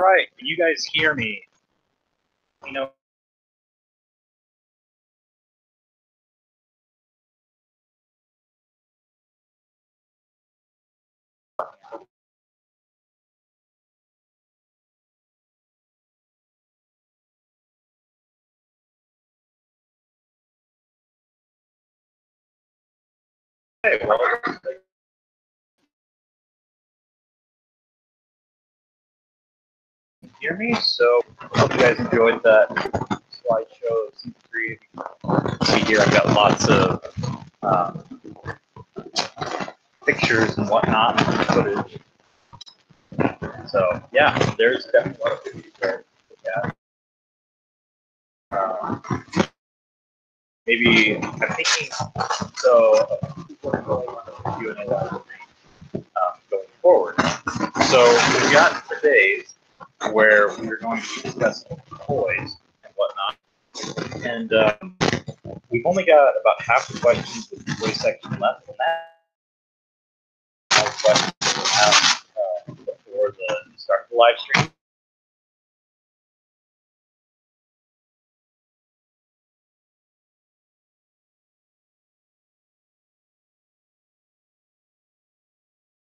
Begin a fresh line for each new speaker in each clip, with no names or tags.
Right, can you guys hear me? You know. Hey, well, hear me? So, hope you guys enjoyed that slideshow of season 3. See here, I've got lots of pictures and whatnot, footage. So, yeah, there's definitely a lot of footage there. Maybe, I'm thinking, so, people are going on the Q&A live going forward. So, we've got the days where we're going to be discussing toys and whatnot. And we've only got about half the questions with the toy section left, and that questions you have before the start of the live stream.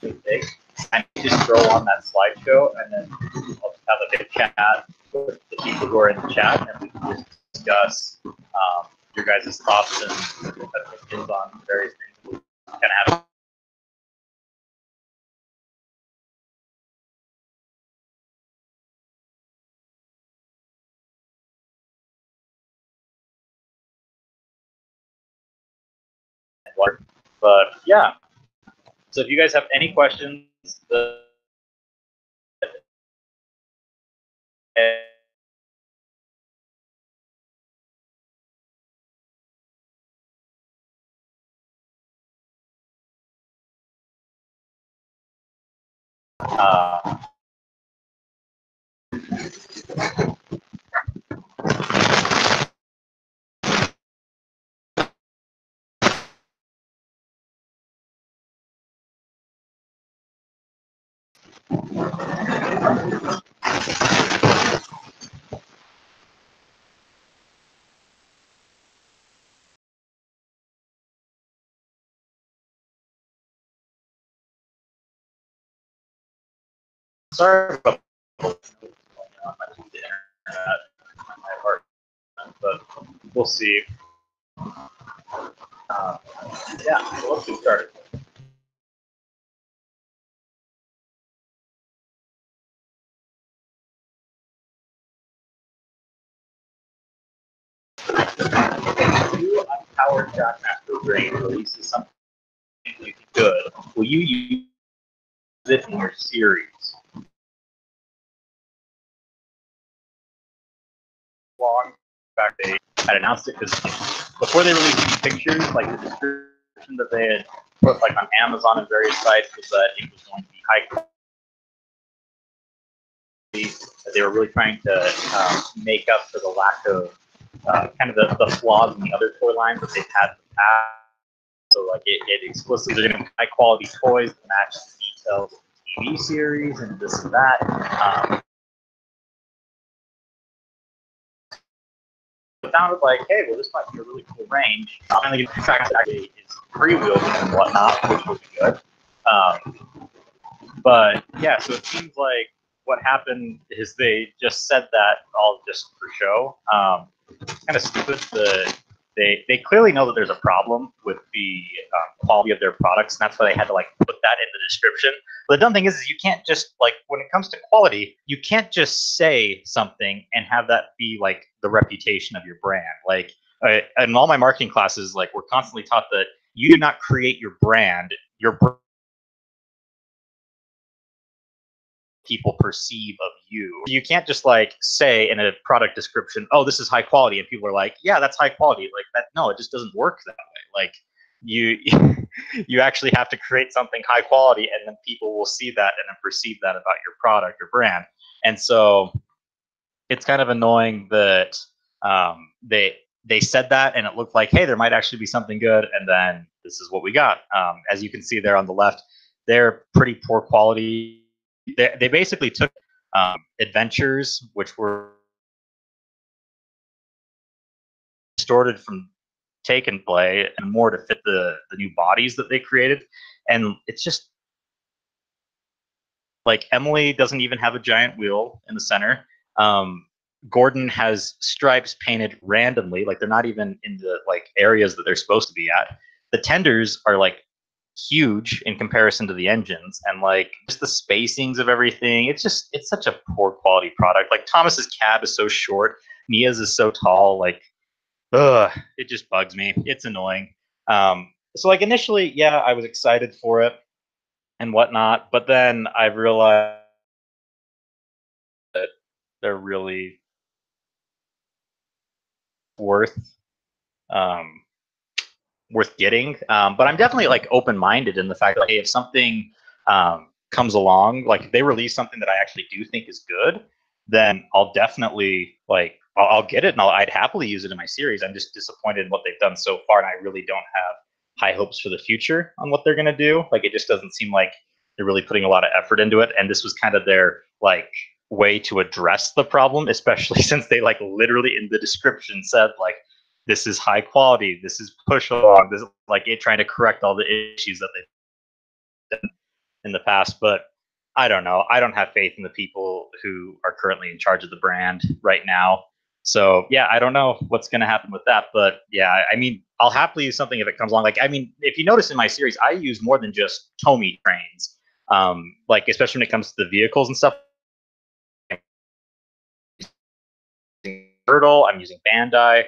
Okay. I just throw on that slideshow, and then I'll just have a big chat with the people who are in the chat, and we can just discuss your guys' thoughts and opinions on various things. We kind of have but yeah. So if you guys have any questions, sorry about what's going on with the internet, my apartment, but we'll see. Yeah, so let's get started. If a new unpowered Trackmaster brain releases something good, will you use it in your series? Long back, they had announced it because before they released these pictures, like the description that they had put like on Amazon and various sites was that it was going to be high quality. That they were really trying to make up for the lack of kind of the flaws in the other toy lines that they've had in the past. So like it explicitly, they're going to high quality toys that match the details of the TV series and this and that. It sounded like, hey, well, this might be a really cool range. Finally, the track actually is freewheeled and whatnot, which will be good. But yeah, so it seems like what happened is they just said that all just for show. Kind of stupid. They clearly know that there's a problem with the quality of their products, and that's why they had to like put that in the description. But the dumb thing is you can't just like when it comes to quality, you can't just say something and have that be like the reputation of your brand. Like in all my marketing classes, like we're constantly taught that you do not create your brand. Your people perceive of you. You can't just like say in a product description, "Oh, this is high quality," and people are like, "Yeah, that's high quality." Like that, no, it just doesn't work that way. Like you, you actually have to create something high quality, and then people will see that and then perceive that about your product or brand. And so it's kind of annoying that they said that, and it looked like, hey, there might actually be something good, and then this is what we got. As you can see there on the left, they're pretty poor quality. They basically took adventures, which were distorted from take and play, and more to fit the new bodies that they created. And it's just like Emily doesn't even have a giant wheel in the center. Gordon has stripes painted randomly, like they're not even in the like areas that they're supposed to be at. The tenders are like huge in comparison to the engines, and like just the spacings of everything. It's such a poor quality product. Like Thomas's cab is so short, Mia's is so tall. Like, it just bugs me. It's annoying. So like initially, yeah, I was excited for it and whatnot, but then I realized that they're really worth um, worth getting. But I'm definitely like open minded in the fact that like, hey, if something comes along, like if they release something that I actually do think is good, then I'll definitely like I'll get it and I'd happily use it in my series. I'm just disappointed in what they've done so far, and I really don't have high hopes for the future on what they're gonna do. Like it just doesn't seem like They're really putting a lot of effort into it, and this was kind of their like way to address the problem, especially since they like literally in the description said like this is high quality, this is push along, this is like it trying to correct all the issues that they've done in the past. But I don't know. I don't have faith in the people who are currently in charge of the brand right now. So yeah, I don't know what's going to happen with that. But yeah, I mean, I'll happily use something if it comes along. Like, I mean, if you notice in my series, I use more than just Tomy trains. Like especially when it comes to the vehicles and stuff. Turtle, I'm using Bandai,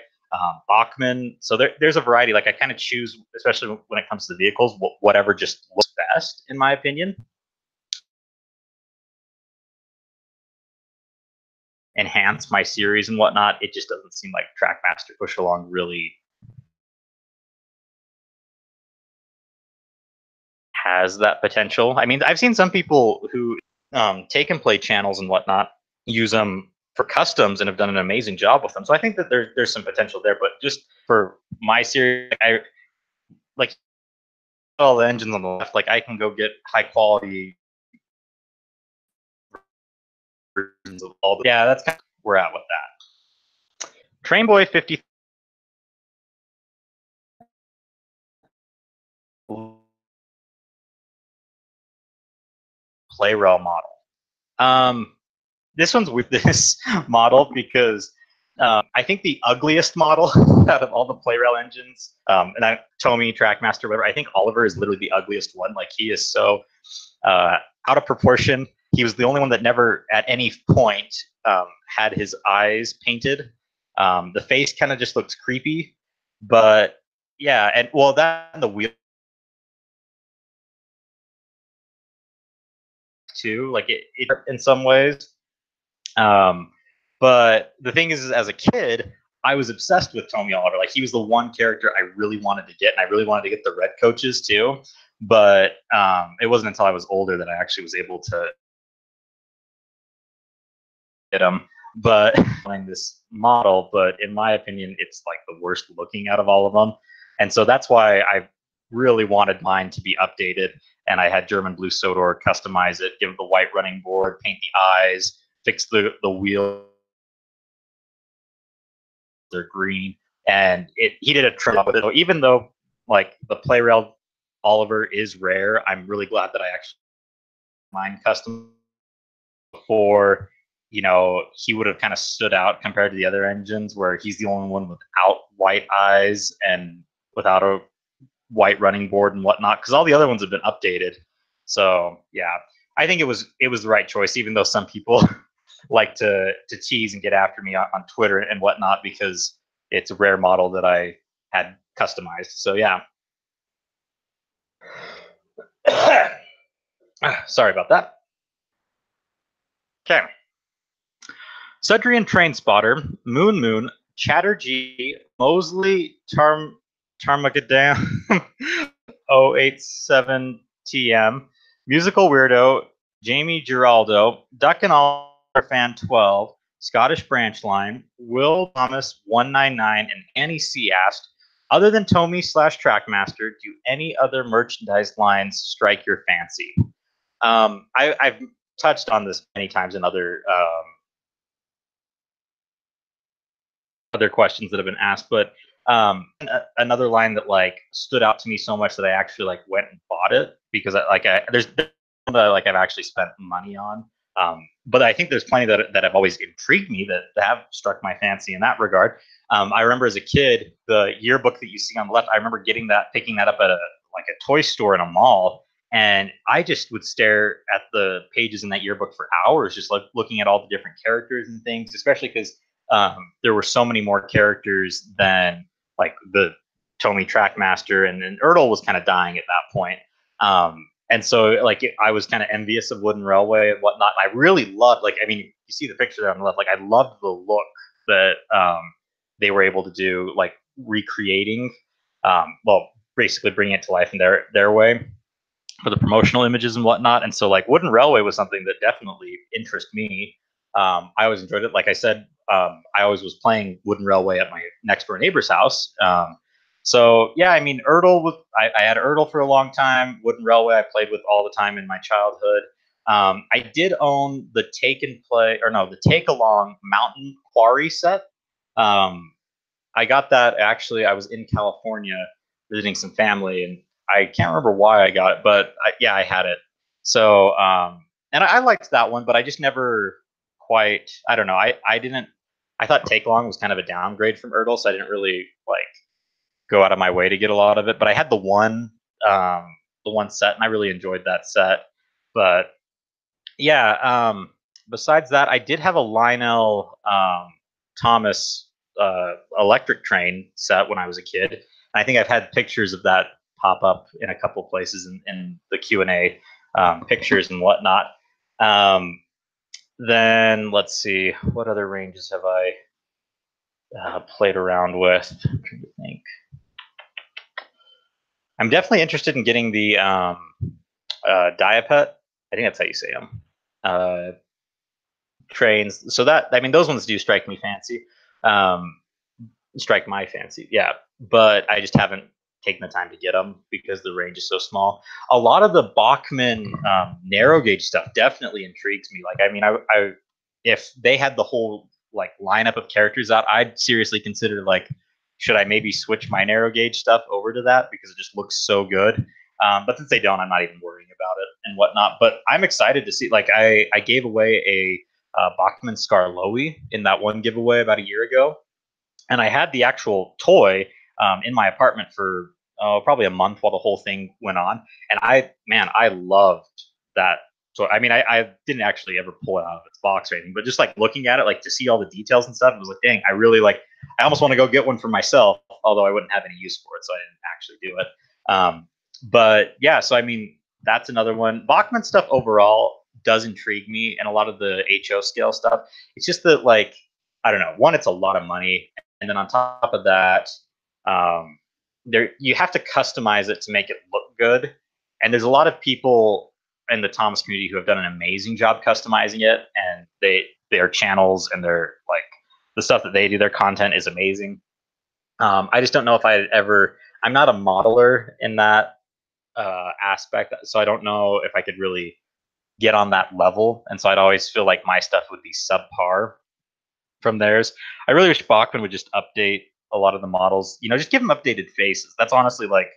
Bachmann. So there's a variety. Like I kind of choose, especially when it comes to the vehicles, whatever just looks best, in my opinion. Enhance my series and whatnot. It just doesn't seem like Trackmaster Push Along really has that potential. I mean, I've seen some people who take and play channels and whatnot use them for customs and have done an amazing job with them. So I think that there's some potential there. But just for my series, I like all the engines on the left. Like I can go get high quality versions of all the. Yeah, that's kind of where we're at with that. Trainboy 50. PlayRail model. This one's with this model because I think the ugliest model out of all the PlayRail engines, Tomy, Trackmaster, whatever, I think Oliver is literally the ugliest one. Like he is so out of proportion. He was the only one that never at any point had his eyes painted. The face kind of just looks creepy, but yeah, and well, that and the wheel too, like it in some ways. But the thing is, as a kid, I was obsessed with Tomy Oliver. Like he was the one character I really wanted to get, and I really wanted to get the red coaches too. But it wasn't until I was older that I actually was able to get them. But this model, but in my opinion, it's like the worst looking out of all of them. And so that's why I really wanted mine to be updated. And I had German Blue Sodor customize it, give it the white running board, paint the eyes, fix the wheel. They're green, and he did a trim up with it. So even though like the PlayRail Oliver is rare, I'm really glad that I actually mine custom before. You know, he would have kind of stood out compared to the other engines where he's the only one without white eyes and without a white running board and whatnot, because all the other ones have been updated. So yeah, I think it was the right choice, even though some people like to tease and get after me on Twitter and whatnot because it's a rare model that I had customized. So yeah. Sorry about that. Okay. Sudrian Train Spotter, Moon, Chatterjee, Mosley, Tarmagadam, 087 TM, Musical Weirdo, Jamie Giraldo, Duck and Oliver Fan 12, Scottish Branch Line, Will Thomas 199, and Annie C asked, other than Tomy / Trackmaster, do any other merchandise lines strike your fancy? I've touched on this many times in other questions that have been asked, but another line that like stood out to me so much that I actually like went and bought it because there's like I've actually spent money on, but I think there's plenty that have always intrigued me that have struck my fancy in that regard. I remember as a kid, the yearbook that you see on the left, I remember picking that up at a toy store in a mall, and I just would stare at the pages in that yearbook for hours, just like looking at all the different characters and things, especially because there were so many more characters than like the Tomy Trackmaster, and Ertl was kind of dying at that point. And so like I was kind of envious of Wooden Railway and whatnot. I really loved, like, I mean, you see the picture there on the left, like I loved the look that they were able to do, like recreating, well, basically bringing it to life in their way for the promotional images and whatnot. And so like Wooden Railway was something that definitely interested me. I always enjoyed it. Like I said, I always was playing Wooden Railway at my next door neighbor's house. So yeah, I mean, I had Ertl for a long time. Wooden Railway I played with all the time in my childhood. I did own the Take Along Mountain Quarry set. Um, I got that actually. I was in California visiting some family, and I can't remember why I got it, but yeah, I had it. So, and I liked that one, but I just never quite. I don't know. I didn't. I thought Take Long was kind of a downgrade from Ertl, so I didn't really like go out of my way to get a lot of it. But I had the one set, and I really enjoyed that set. But yeah, besides that, I did have a Lionel Thomas electric train set when I was a kid. I think I've had pictures of that pop up in a couple places in the Q&A pictures and whatnot. Then let's see, what other ranges have I played around with? I'm trying to think. I'm definitely interested in getting the Diapet. I think that's how you say them. Trains. So that, I mean, those ones do strike me fancy. Um, strike my fancy, yeah. But I just haven't taken the time to get them because the range is so small. A lot of the Bachmann narrow gauge stuff definitely intrigues me. Like, I mean, I if they had the whole like lineup of characters out, I'd seriously consider like, should I maybe switch my narrow gauge stuff over to that because it just looks so good. But since they don't, I'm not even worrying about it and whatnot. But I'm excited to see. Like, I gave away a Bachmann Skarloey in that one giveaway about a year ago, and I had the actual toy in my apartment for probably a month while the whole thing went on. And I loved that. So I mean, I didn't actually ever pull it out of its box or anything, but just like looking at it, like to see all the details and stuff, it was like, dang, I really like. I almost want to go get one for myself, although I wouldn't have any use for it, so I didn't actually do it. But yeah, so I mean, that's another one. Bachmann stuff overall does intrigue me, and a lot of the HO scale stuff. It's just that, like, I don't know. One, it's a lot of money, and then on top of that, there you have to customize it to make it look good. And there's a lot of people in the Thomas community who have done an amazing job customizing it, and their channels and their like the stuff that they do, their content is amazing. I just don't know if I ever. I'm not a modeler in that aspect, so I don't know if I could really get on that level, and so I'd always feel like my stuff would be subpar from theirs. I really wish Bachman would just update a lot of the models. You know, just give them updated faces. That's honestly like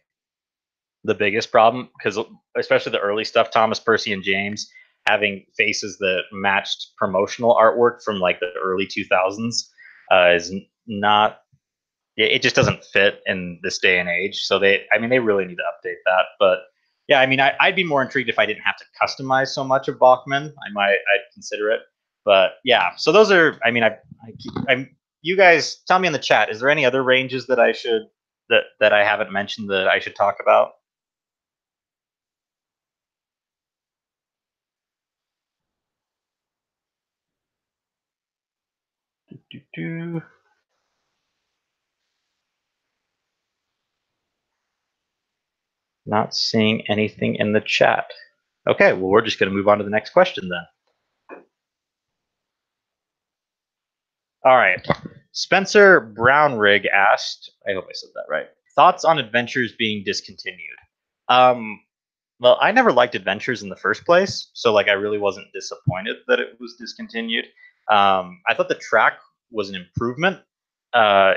the biggest problem because especially the early stuff, Thomas, Percy, and James having faces that matched promotional artwork from like the early 2000s is not. It just doesn't fit in this day and age. So I mean, they really need to update that. But yeah, I mean, I'd be more intrigued if I didn't have to customize so much of Bachman. I'd consider it. But yeah, so those are. I mean, I'm. You guys, tell me in the chat. Is there any other ranges that I should that I haven't mentioned that I should talk about? Do. Not seeing anything in the chat. Okay, well, we're just going to move on to the next question then. All right. Spencer Brownrig asked, I hope I said that right. Thoughts on Adventures being discontinued? Um, well, I never liked Adventures in the first place, so like I really wasn't disappointed that it was discontinued. I thought the track was an improvement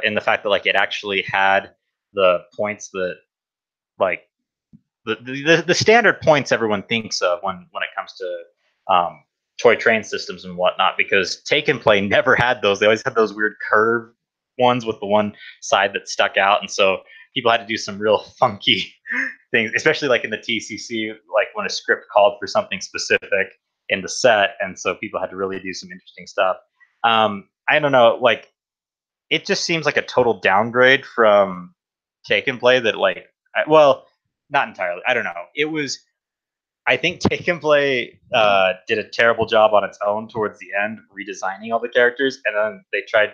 in the fact that like it actually had the points that like the standard points everyone thinks of when it comes to toy train systems and whatnot, because Take and Play never had those. They always had those weird curve ones with the one side that stuck out, and so people had to do some real funky things, especially like in the TCC, like when a script called for something specific in the set, and so people had to really do some interesting stuff. I don't know, like it just seems like a total downgrade from Take and Play. That like, well, not entirely. I don't know. It was. I think Take and Play did a terrible job on its own towards the end, redesigning all the characters, and then they tried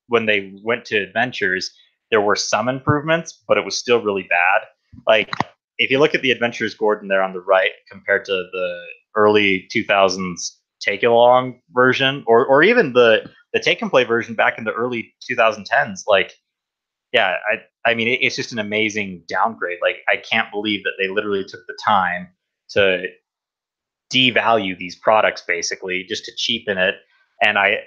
when they went to Adventures. There were some improvements, but it was still really bad. Like if you look at the Adventures Gordon there on the right compared to the early 2000s Take Along version, or even the Take and Play version back in the early 2010s, like yeah, I mean, it's just an amazing downgrade. Like, I can't believe that they literally took the time to devalue these products basically just to cheapen it. And I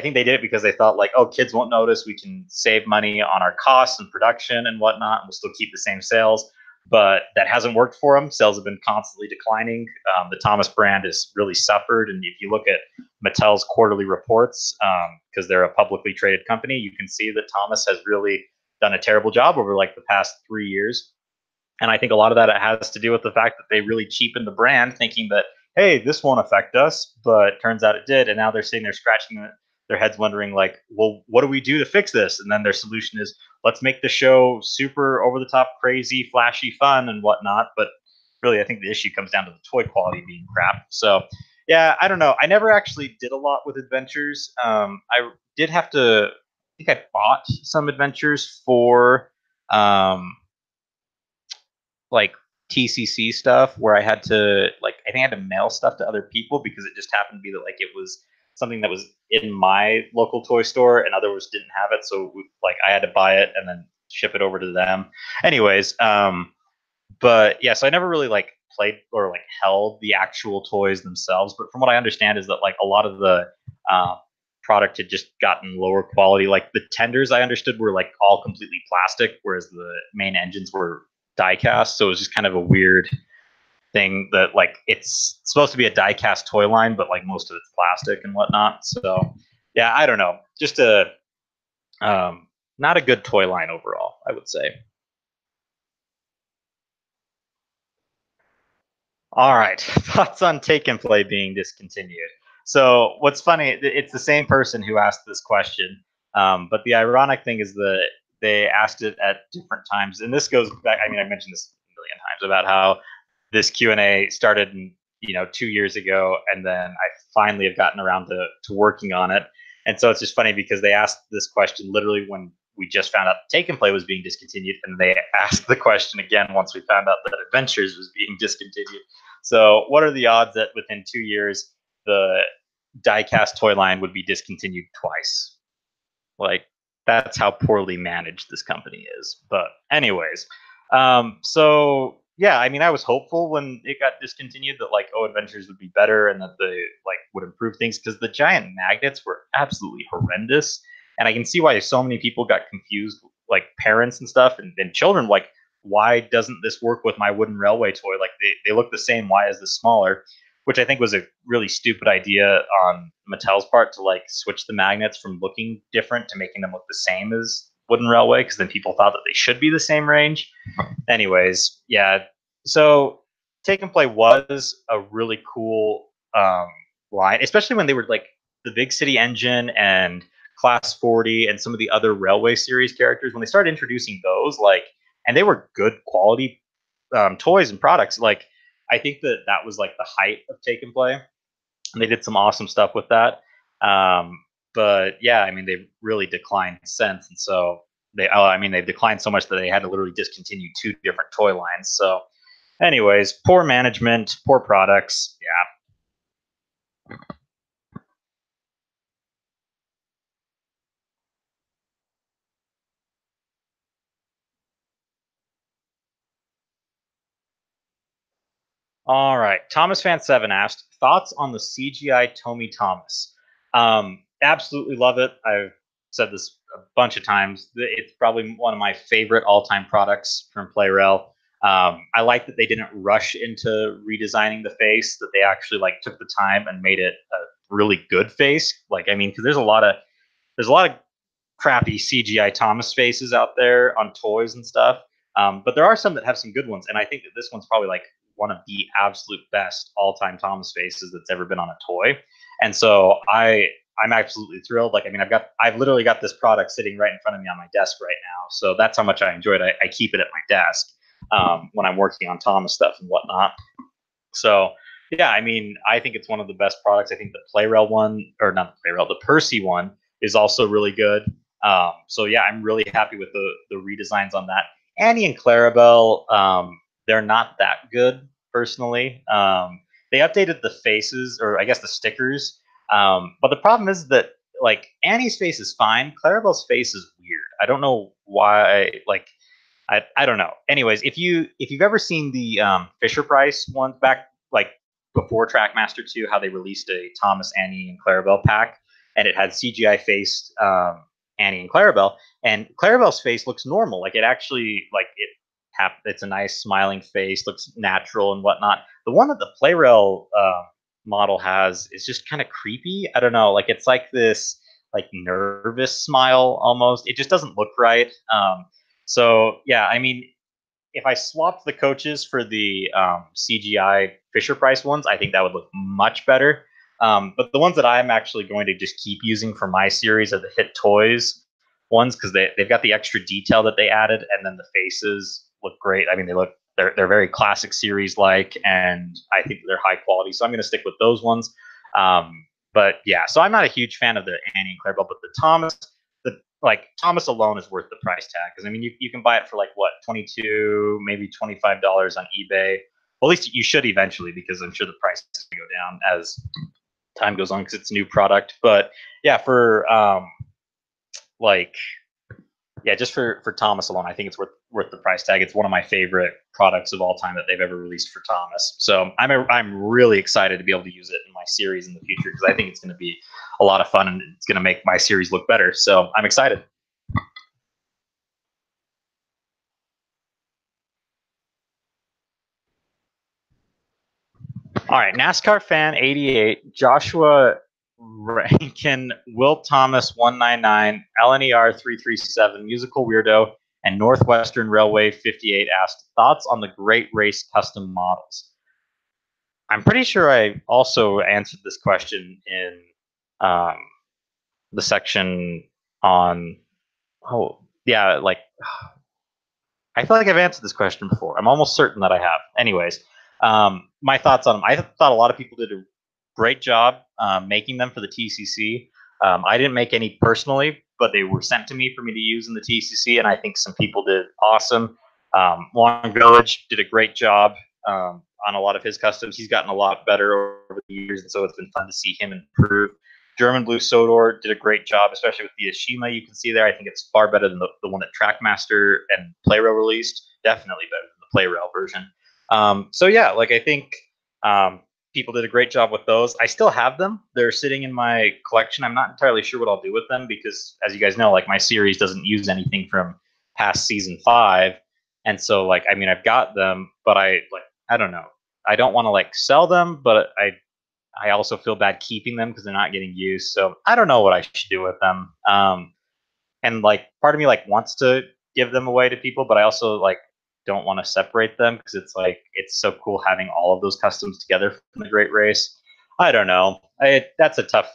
think they did it because they thought like, oh, kids won't notice. We can save money on our costs and production and whatnot, and we'll still keep the same sales. But that hasn't worked for them. Sales have been constantly declining. The Thomas brand has really suffered. And if you look at Mattel's quarterly reports, because they're a publicly traded company, you can see that Thomas has really done a terrible job over like the past 3 years. And I think a lot of that has to do with the fact that they really cheapened the brand, thinking that, hey, this won't affect us. But turns out it did. And now they're sitting there scratching their heads, wondering, like, well, what do we do to fix this? And then their solution is, let's make the show super over the top, crazy, flashy, fun, and whatnot. But really, I think the issue comes down to the toy quality being crap. So, yeah, I don't know. I never actually did a lot with adventures. I did have to, I think I bought some adventures for. Like TCC stuff where I had to like I think I had to mail stuff to other people because it just happened to be that like it was something that was in my local toy store and others didn't have it, so like I had to buy it and then ship it over to them. Anyways, but yeah, so I never really like played or like held the actual toys themselves. But from what I understand is that like a lot of the uh, product had just gotten lower quality. Like the tenders I understood were like all completely plastic, whereas the main engines were die cast. So it was just kind of a weird thing that like it's supposed to be a die cast toy line, but like most of it's plastic and whatnot. So yeah, I don't know. Just a not a good toy line overall, I would say. All right. Thoughts on Take and Play being discontinued. So what's funny, it's the same person who asked this question, but the ironic thing is that they asked it at different times, and this goes back. I mean, I mentioned this a million times about how this Q&A started, 2 years ago, and then I finally have gotten around to working on it. And so it's just funny because they asked this question literally when we just found out Take and Play was being discontinued, and they asked the question again once we found out that Adventures was being discontinued. So, what are the odds that within 2 years the diecast toy line would be discontinued twice? Like, that's how poorly managed this company is. But, anyways, so yeah, I mean, I was hopeful when it got discontinued that like, oh, Adventures would be better and that they like would improve things because the giant magnets were absolutely horrendous, and I can see why so many people got confused, like parents and stuff, and children. Like, why doesn't this work with my wooden railway toy? Like, they look the same. Why is this smaller? Which I think was a really stupid idea on Mattel's part to like switch the magnets from looking different to making them look the same as wooden railway, because then people thought that they should be the same range. Anyways, yeah. So Take and Play was a really cool line, especially when they were like the Big City Engine and Class 40 and some of the other Railway series characters. When they started introducing those, like, and they were good quality toys and products. Like, I think that was like the height of Take and Play, and they did some awesome stuff with that. Um, but yeah, I mean, they've really declined since, and so I mean, they've declined so much that they had to literally discontinue two different toy lines. So, anyways, poor management, poor products. Yeah. All right. Thomas Fan 7 asked, thoughts on the CGI Tomy Thomas? Absolutely love it. I've said this a bunch of times. It's probably one of my favorite all time products from PlayRail. I like that they didn't rush into redesigning the face, that they actually like took the time and made it a really good face. Like, I mean, because there's a lot of crappy CGI Thomas faces out there on toys and stuff. But there are some that have some good ones, and I think that this one's probably like one of the absolute best all-time Thomas faces that's ever been on a toy. And so I'm absolutely thrilled. Like, I mean, I've literally got this product sitting right in front of me on my desk right now. So that's how much I enjoy it. I keep it at my desk when I'm working on Thomas stuff and whatnot. So yeah, I mean, I think it's one of the best products. I think the PlayRail one, or not the PlayRail, the Percy one is also really good. So yeah, I'm really happy with the redesigns on that. Annie and Clarabelle, they're not that good personally. They updated the faces, or I guess the stickers. But the problem is that like Annie's face is fine. Clarabelle's face is weird. I don't know why. Like, I don't know. Anyways, if you've ever seen the Fisher Price ones back like before Trackmaster 2, how they released a Thomas, Annie, and Clarabelle pack, and it had CGI faced Annie and Clarabelle, and Clarabelle's face looks normal. Like it actually like it's a nice smiling face, looks natural and whatnot. The one that the PlayRail model has is just kind of creepy. I don't know. Like it's like this like nervous smile almost. It just doesn't look right. So yeah, I mean, if I swapped the coaches for the CGI Fisher Price ones, I think that would look much better. But the ones that I'm actually going to just keep using for my series are the Hit Toys ones because they've got the extra detail that they added, and then the faces look great. I mean, they're very classic series like, and I think they're high quality. So I'm going to stick with those ones. But yeah, so I'm not a huge fan of the Annie and Clarabelle, but the Thomas, like Thomas alone is worth the price tag because I mean you can buy it for like what 22 maybe $25 on eBay. Well, at least you should eventually because I'm sure the price is going to go down as time goes on because it's a new product. But yeah, for like yeah, just for Thomas alone, I think it's worth the price tag. It's one of my favorite products of all time that they've ever released for Thomas. So I'm really excited to be able to use it in my series in the future because I think it's going to be a lot of fun and it's going to make my series look better. So I'm excited. All right, NASCAR fan 88, Joshua Rankin, Will Thomas 199, LNER 337, Musical Weirdo, and Northwestern Railway 58 asked thoughts on the Great Race custom models. I'm pretty sure I also answered this question in um, the section on. Oh, yeah, like I feel like I've answered this question before. I'm almost certain that I have. Anyways, my thoughts on them. I thought a lot of people did a great job making them for the TCC. I didn't make any personally, but they were sent to me for me to use in the TCC, and I think some people did awesome. Long Village did a great job on a lot of his customs. He's gotten a lot better over the years, and so it's been fun to see him improve. German Blue Sodor did a great job, especially with the Ashima you can see there. I think it's far better than the one that Trackmaster and PlayRail released. Definitely better than the PlayRail version. So yeah, like I think people did a great job with those. I still have them. They're sitting in my collection. I'm not entirely sure what I'll do with them because, as you guys know, like my series doesn't use anything from past season 5, and so like I mean I've got them, but I don't know. I don't want to like sell them, but I also feel bad keeping them because they're not getting used. So I don't know what I should do with them. And like part of me like wants to give them away to people, but I also like don't want to separate them because it's like it's so cool having all of those customs together from the Great Race. I don't know. That's a tough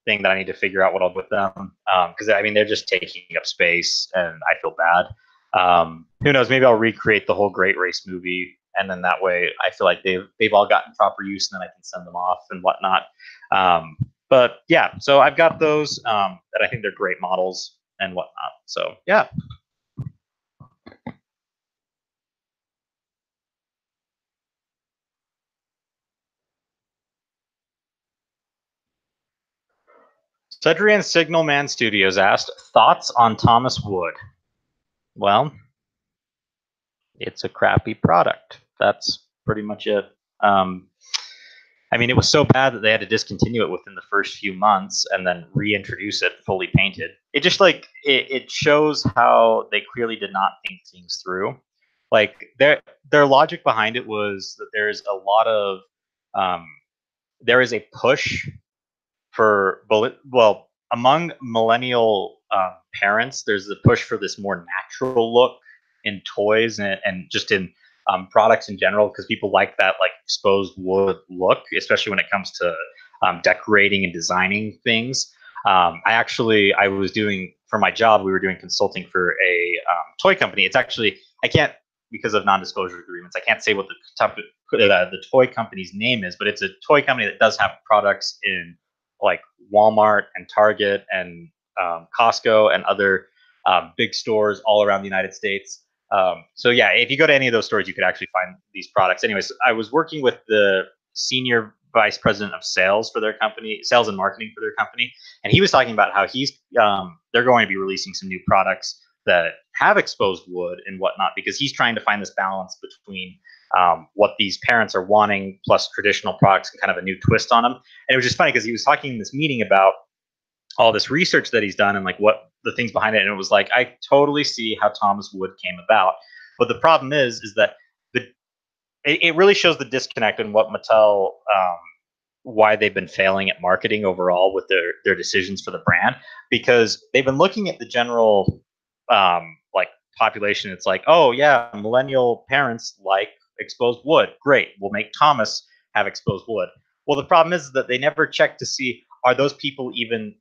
thing that I need to figure out what I'll do with them because I mean they're just taking up space and I feel bad. Who knows? Maybe I'll recreate the whole Great Race movie, and then that way I feel like they've all gotten proper use, and then I can send them off and whatnot. But yeah, so I've got those that I think they're great models and whatnot. So yeah. Cedrian Signal Man Studios asked thoughts on Thomas Wood. Well, it's a crappy product. That's pretty much it. I mean, it was so bad that they had to discontinue it within the first few months and then reintroduce it fully painted. It just like it shows how they clearly did not think things through. Like their logic behind it was that there's a lot of um, there is a push for well among millennial parents. There's a push for this more natural look in toys and just in products in general because people like that like exposed wood look, especially when it comes to decorating and designing things. I was doing for my job. We were doing consulting for a toy company. It's actually I can't because of non-disclosure agreements. I can't say what the toy company's name is, but it's a toy company that does have products in like Walmart and Target and Costco and other big stores all around the United States. So yeah, if you go to any of those stores, you could actually find these products. Anyways, I was working with the senior vice president of sales for their company, sales and marketing for their company, and he was talking about how they're going to be releasing some new products that have exposed wood and whatnot, because he's trying to find this balance between what these parents are wanting plus traditional products and kind of a new twist on them. And it was just funny because he was talking in this meeting about all this research that he's done and like what the things behind it. And it was like, I totally see how Thomas Wood came about. But the problem is that it really shows the disconnect in what Mattel, why they've been failing at marketing overall with their decisions for the brand, because they've been looking at the general like population. It's like, oh yeah, millennial parents like exposed wood. Great, we'll make Thomas have exposed wood. Well, the problem is that they never check to see, are those people even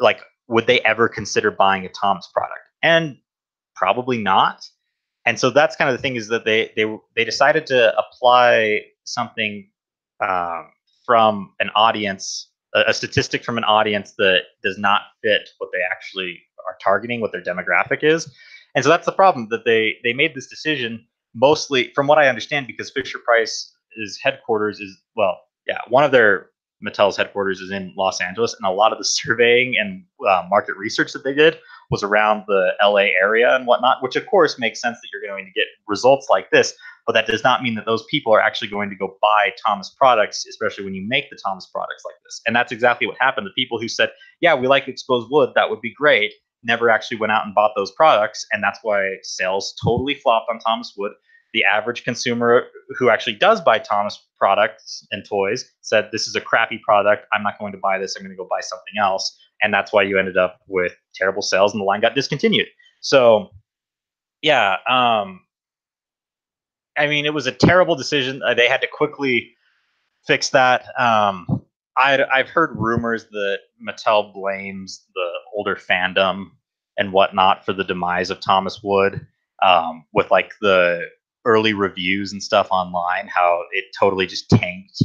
like, would they ever consider buying a Thomas product? And probably not. And so that's kind of the thing, is that they decided to apply something from an audience, a statistic from an audience that does not fit what they actually are targeting, what their demographic is. And so that's the problem, that they made this decision mostly, from what I understand, because Fisher-Price's headquarters is, well, yeah, one of their Mattel's headquarters is in Los Angeles, and a lot of the surveying and market research that they did was around the LA area and whatnot, which of course makes sense that you're going to get results like this, but that does not mean that those people are actually going to go buy Thomas products, especially when you make the Thomas products like this. And that's exactly what happened. The people who said, yeah, we like exposed wood, that would be great, never actually went out and bought those products, and that's why sales totally flopped on Thomas Wood. The average consumer who actually does buy Thomas products and toys said, this is a crappy product, I'm not going to buy this, I'm going to go buy something else. And that's why you ended up with terrible sales and the line got discontinued. So yeah, I mean, it was a terrible decision. They had to quickly fix that. I've heard rumors that Mattel blames the older fandom and whatnot for the demise of Thomas Wood, with like the early reviews and stuff online, how it totally just tanked,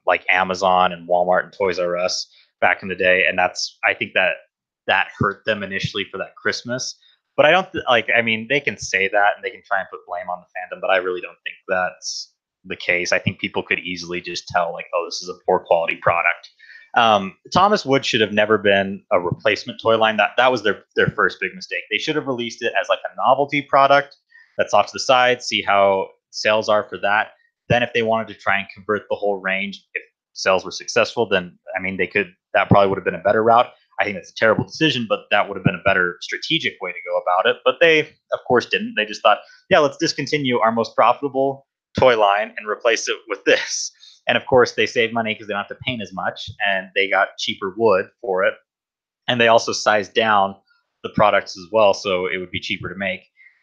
like Amazon and Walmart and Toys R Us back in the day. And I think that hurt them initially for that Christmas. But I don't I mean, they can say that and they can try and put blame on the fandom, but I really don't think that's the case. I think people could easily just tell, like, oh, this is a poor quality product. Thomas Wood should have never been a replacement toy line. That was their first big mistake. They should have released it as like a novelty product that's off to the side, see how sales are for that. Then if they wanted to try and convert the whole range, if sales were successful, then I mean, that probably would have been a better route. I think that's a terrible decision, but that would have been a better strategic way to go about it. But they, of course, didn't. They just thought, yeah, let's discontinue our most profitable toy line and replace it with this. And of course, they save money because they don't have to paint as much, and they got cheaper wood for it. And they also sized down the products as well, so it would be cheaper to make.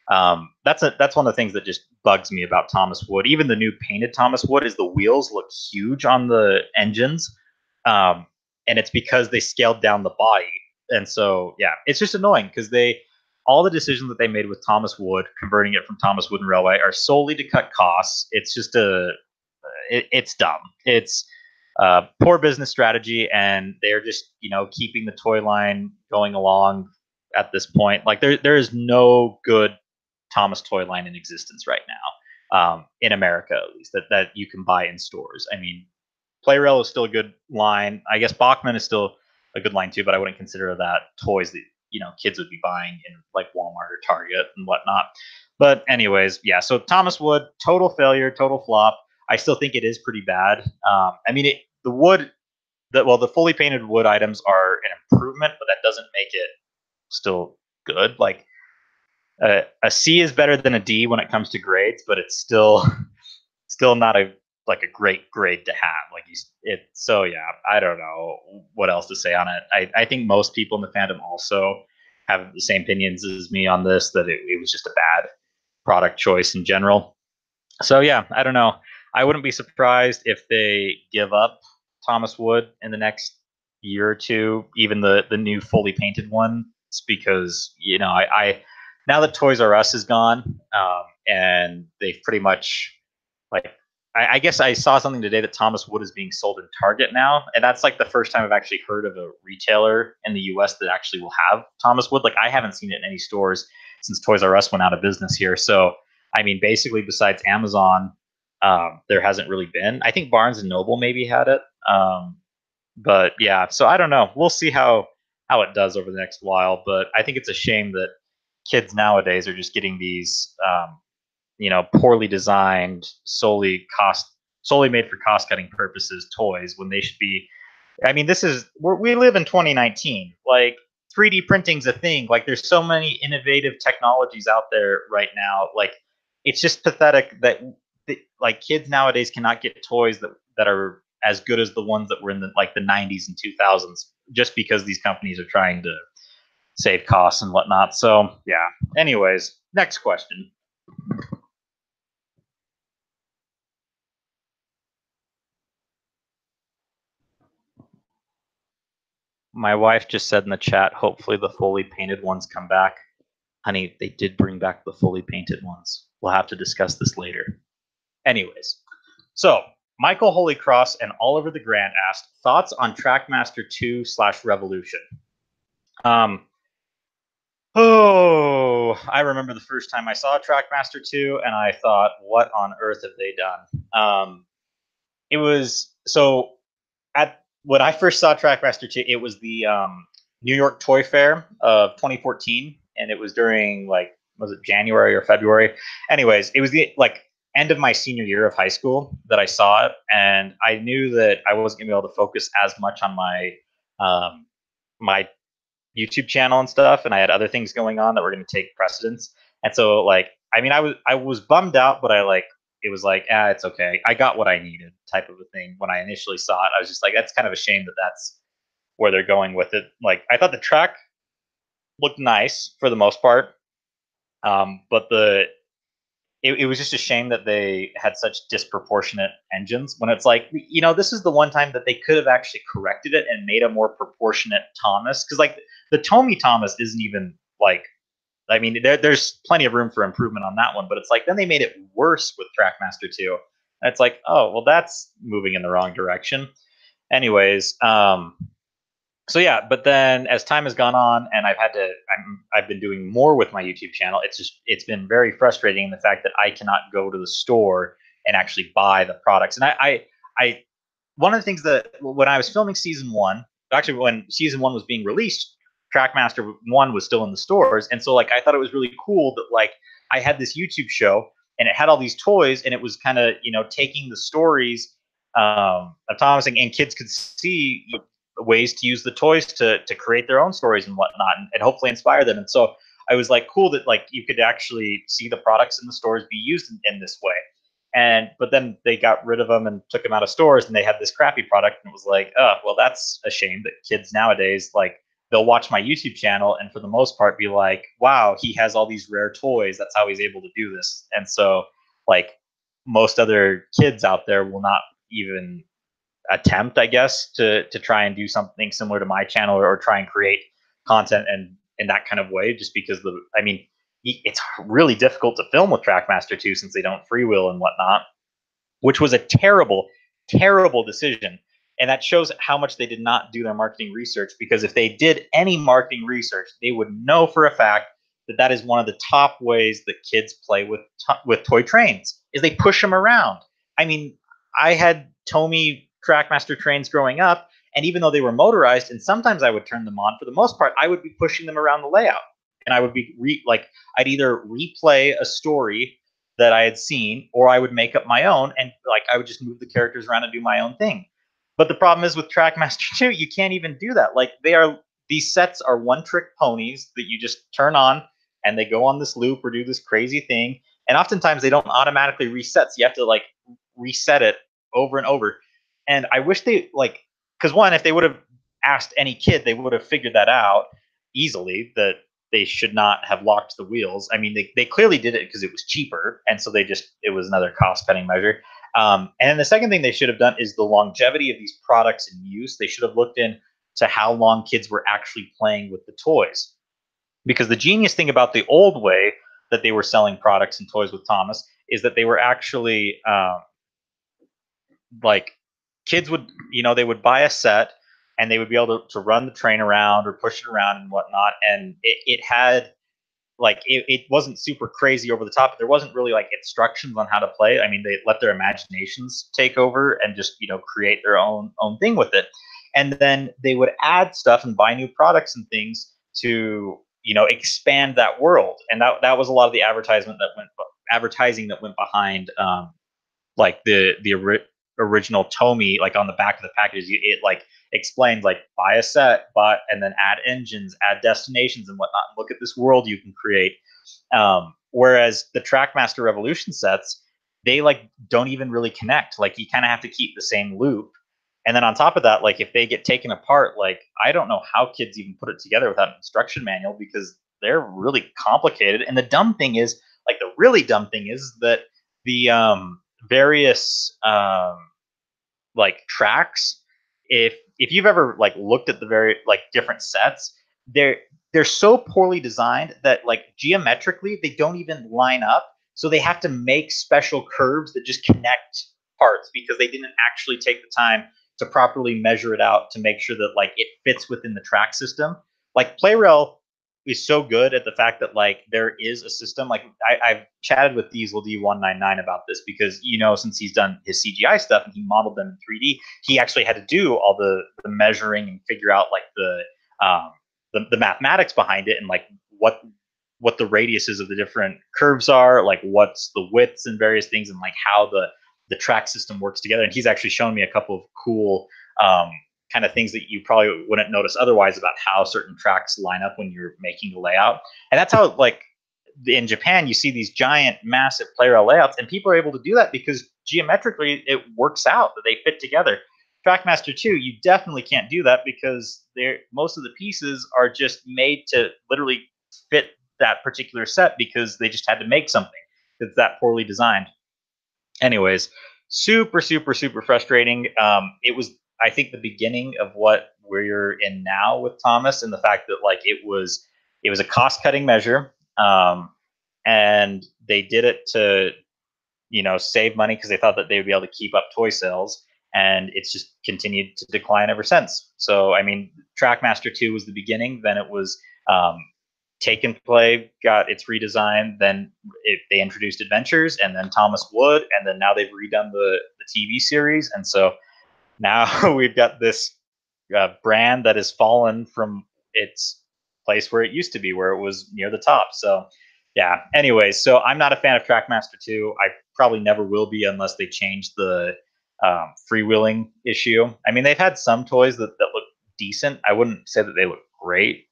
That's one of the things that just bugs me about Thomas Wood. Even the new painted Thomas Wood is the wheels look huge on the engines. And it's because they scaled down the body. And so, yeah, it's just annoying because all the decisions that they made with Thomas Wood, converting it from Thomas Wooden Railway, are solely to cut costs. It's just it's dumb. It's poor business strategy, and they're just, keeping the toy line going along at this point. Like there is no good Thomas toy line in existence right now, in America at least, that you can buy in stores. I mean, PlayRail is still a good line. I guess Bachman is still a good line too, but I wouldn't consider that toys that kids would be buying in like Walmart or Target and whatnot. But anyways, yeah. So Thomas Wood, total failure, total flop. I still think it is pretty bad. I mean, the fully painted wood items are an improvement, but that doesn't make it still good. Like a C is better than a D when it comes to grades, but it's still not a great grade to have. So yeah, I don't know what else to say on it. I think most people in the fandom also have the same opinions as me on this, that it was just a bad product choice in general. So yeah, I don't know. I wouldn't be surprised if they give up Thomas Wood in the next year or two, even the new fully painted one, because I now that Toys R Us is gone, and they've pretty much I guess I saw something today that Thomas Wood is being sold in Target now, and that's like the first time I've actually heard of a retailer in the U.S. that actually will have Thomas Wood. Like I haven't seen it in any stores since Toys R Us went out of business here. So I mean, basically, besides Amazon, there hasn't really been. I think Barnes and Noble maybe had it, but yeah. So I don't know. We'll see how it does over the next while. But I think it's a shame that kids nowadays are just getting these, poorly designed, solely made for cost cutting purposes toys when they should be. I mean, we live in 2019. Like 3D printing's a thing. Like there's so many innovative technologies out there right now. Like it's just pathetic that like kids nowadays cannot get toys that are as good as the ones that were in the 90s and 2000s just because these companies are trying to save costs and whatnot. So yeah. Anyways, next question. My wife just said in the chat, hopefully the fully painted ones come back. Honey, they did bring back the fully painted ones. We'll have to discuss this later. Anyways, so Michael Holycross and Oliver the Grand asked thoughts on Trackmaster 2/Revolution. I remember the first time I saw Trackmaster 2 and I thought, what on earth have they done? It was so at when I first saw Trackmaster 2, it was the New York Toy Fair of 2014, and it was during was it January or February? Anyways, it was the end of my senior year of high school that I saw it, and I knew that I wasn't gonna be able to focus as much on my YouTube channel and stuff, and I had other things going on that were going to take precedence. And so, I mean, I was bummed out, but it was like, it's okay. I got what I needed, type of a thing. When I initially saw it, I was just like, that's kind of a shame that that's where they're going with it. Like, I thought the track looked nice for the most part, but it was just a shame that they had such disproportionate engines when it's like, this is the one time that they could have actually corrected it and made a more proportionate Thomas. Because the Tomy Thomas isn't even I mean, there's plenty of room for improvement on that one, but it's like then they made it worse with Trackmaster 2. And it's like, oh, well, that's moving in the wrong direction. Anyways, so yeah, but then as time has gone on and I've been doing more with my YouTube channel, it's been very frustrating the fact that I cannot go to the store and actually buy the products. And I one of the things that when I was filming season one, actually when season one was being released, Trackmaster 1 was still in the stores, and so I thought it was really cool that I had this YouTube show and it had all these toys, and it was kind of taking the stories of Thomas, and kids could see ways to use the toys to create their own stories and whatnot, and hopefully inspire them. And so I was cool that you could actually see the products in the stores be used in this way. But then they got rid of them and took them out of stores, and they had this crappy product, and it was like, oh, well, that's a shame that kids nowadays they'll watch my YouTube channel and for the most part be like, wow, he has all these rare toys. That's how he's able to do this. And so most other kids out there will not even attempt, I guess, to try and do something similar to my channel or try and create content and in that kind of way, just because it's really difficult to film with Trackmaster 2 since they don't freewheel and whatnot, which was a terrible, terrible decision. And that shows how much they did not do their marketing research, because if they did any marketing research, they would know for a fact that that is one of the top ways that kids play with toy trains is they push them around. I mean, I had Tomy Trackmaster trains growing up, and even though they were motorized, and sometimes I would turn them on, for the most part, I would be pushing them around the layout, and I would be I'd either replay a story that I had seen, or I would make up my own, and I would just move the characters around and do my own thing. But the problem is with Trackmaster 2, you can't even do that. These sets are one-trick ponies that you just turn on, and they go on this loop or do this crazy thing. And oftentimes they don't automatically reset, so you have to reset it over and over. And I wish they because one, if they would have asked any kid, they would have figured that out easily, that they should not have locked the wheels. I mean, they clearly did it because it was cheaper, and so it was another cost cutting measure. And then the second thing they should have done is the longevity of these products in use. They should have looked into how long kids were actually playing with the toys, because the genius thing about the old way that they were selling products and toys with Thomas is that they were actually kids would they would buy a set and they would be able to run the train around or push it around and whatnot, and it had like it wasn't super crazy over the top, but there wasn't really like instructions on how to play. I mean, they let their imaginations take over and just, you know, create their own thing with it. And then they would add stuff and buy new products and things to, you know, expand that world. And that was a lot of the advertising that went behind like the original Tomy, like on the back of the packages, it like explained like buy a set, but and then add engines, add destinations and whatnot. Look at this world you can create. Whereas the Trackmaster Revolution sets, they like don't even really connect. Like you kind of have to keep the same loop. And then on top of that, like if they get taken apart, like I don't know how kids even put it together without an instruction manual because they're really complicated. And the dumb thing is, like the really dumb thing is that the various like tracks, if you've ever like looked at the very like different sets, they're so poorly designed that like geometrically they don't even line up, so they have to make special curves that just connect parts because they didn't actually take the time to properly measure it out to make sure that like it fits within the track system. Like PlayRail is so good at the fact that like there is a system. Like I've chatted with Diesel D199 about this because, you know, since he's done his CGI stuff and he modeled them in 3D, he actually had to do all the measuring and figure out like the mathematics behind it and like what the radiuses of the different curves are, like what's the widths and various things, and like how the track system works together. And he's actually shown me a couple of cool kind of things that you probably wouldn't notice otherwise about how certain tracks line up when you're making a layout. And that's how, like, in Japan, you see these giant, massive PlayRail layouts, and people are able to do that because geometrically it works out that they fit together. Trackmaster 2, you definitely can't do that because most of the pieces are just made to literally fit that particular set because they just had to make something that's that poorly designed. Anyways, super, super, super frustrating. It was, I think, the beginning of what we're in now with Thomas, and the fact that like it was a cost cutting measure, and they did it to, you know, save money because they thought that they would be able to keep up toy sales, and it's just continued to decline ever since. So I mean, Trackmaster 2 was the beginning, then it was Take and Play got its redesign, then they introduced Adventures, and then Thomas Wood, and then now they've redone the TV series, and so now we've got this brand that has fallen from its place where it used to be, where it was near the top. So yeah. Anyways, so I'm not a fan of Trackmaster 2. I probably never will be unless they change the freewheeling issue. I mean, they've had some toys that look decent. I wouldn't say that they look great.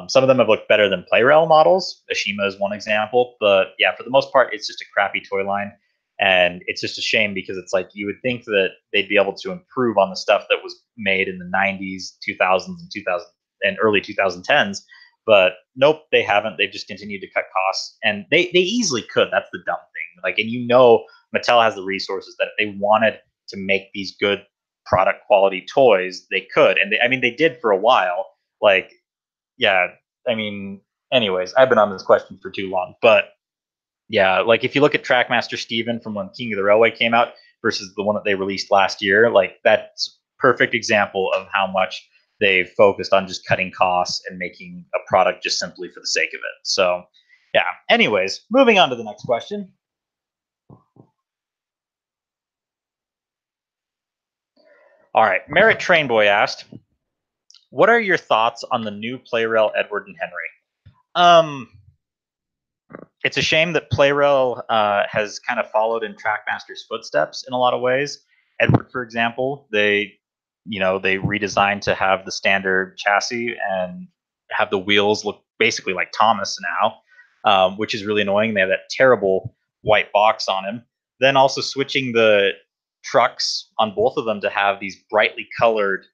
Some of them have looked better than PlayRail models. Ashima is one example, but yeah, for the most part, it's just a crappy toy line, and it's just a shame because it's like you would think that they'd be able to improve on the stuff that was made in the 90s, 2000s, and 2000 and early 2010s, but nope, they haven't. They've just continued to cut costs, and they easily could. That's the dumb thing. Like, and you know, Mattel has the resources that if they wanted to make these good product quality toys, they could, and I mean, they did for a while. Like, yeah, I mean, anyways, I've been on this question for too long, but yeah, like if you look at Trackmaster Steven from when King of the Railway came out versus the one that they released last year, like that's perfect example of how much they've focused on just cutting costs and making a product just simply for the sake of it. So, yeah. Anyways, moving on to the next question. All right, Merritt Trainboy asked, "What are your thoughts on the new PlayRail Edward and Henry?" Um, it's a shame that PlayRail has kind of followed in Trackmaster's footsteps in a lot of ways. Edward, for example, they redesigned to have the standard chassis and have the wheels look basically like Thomas now, which is really annoying. They have that terrible white box on him. Then also switching the trucks on both of them to have these brightly colored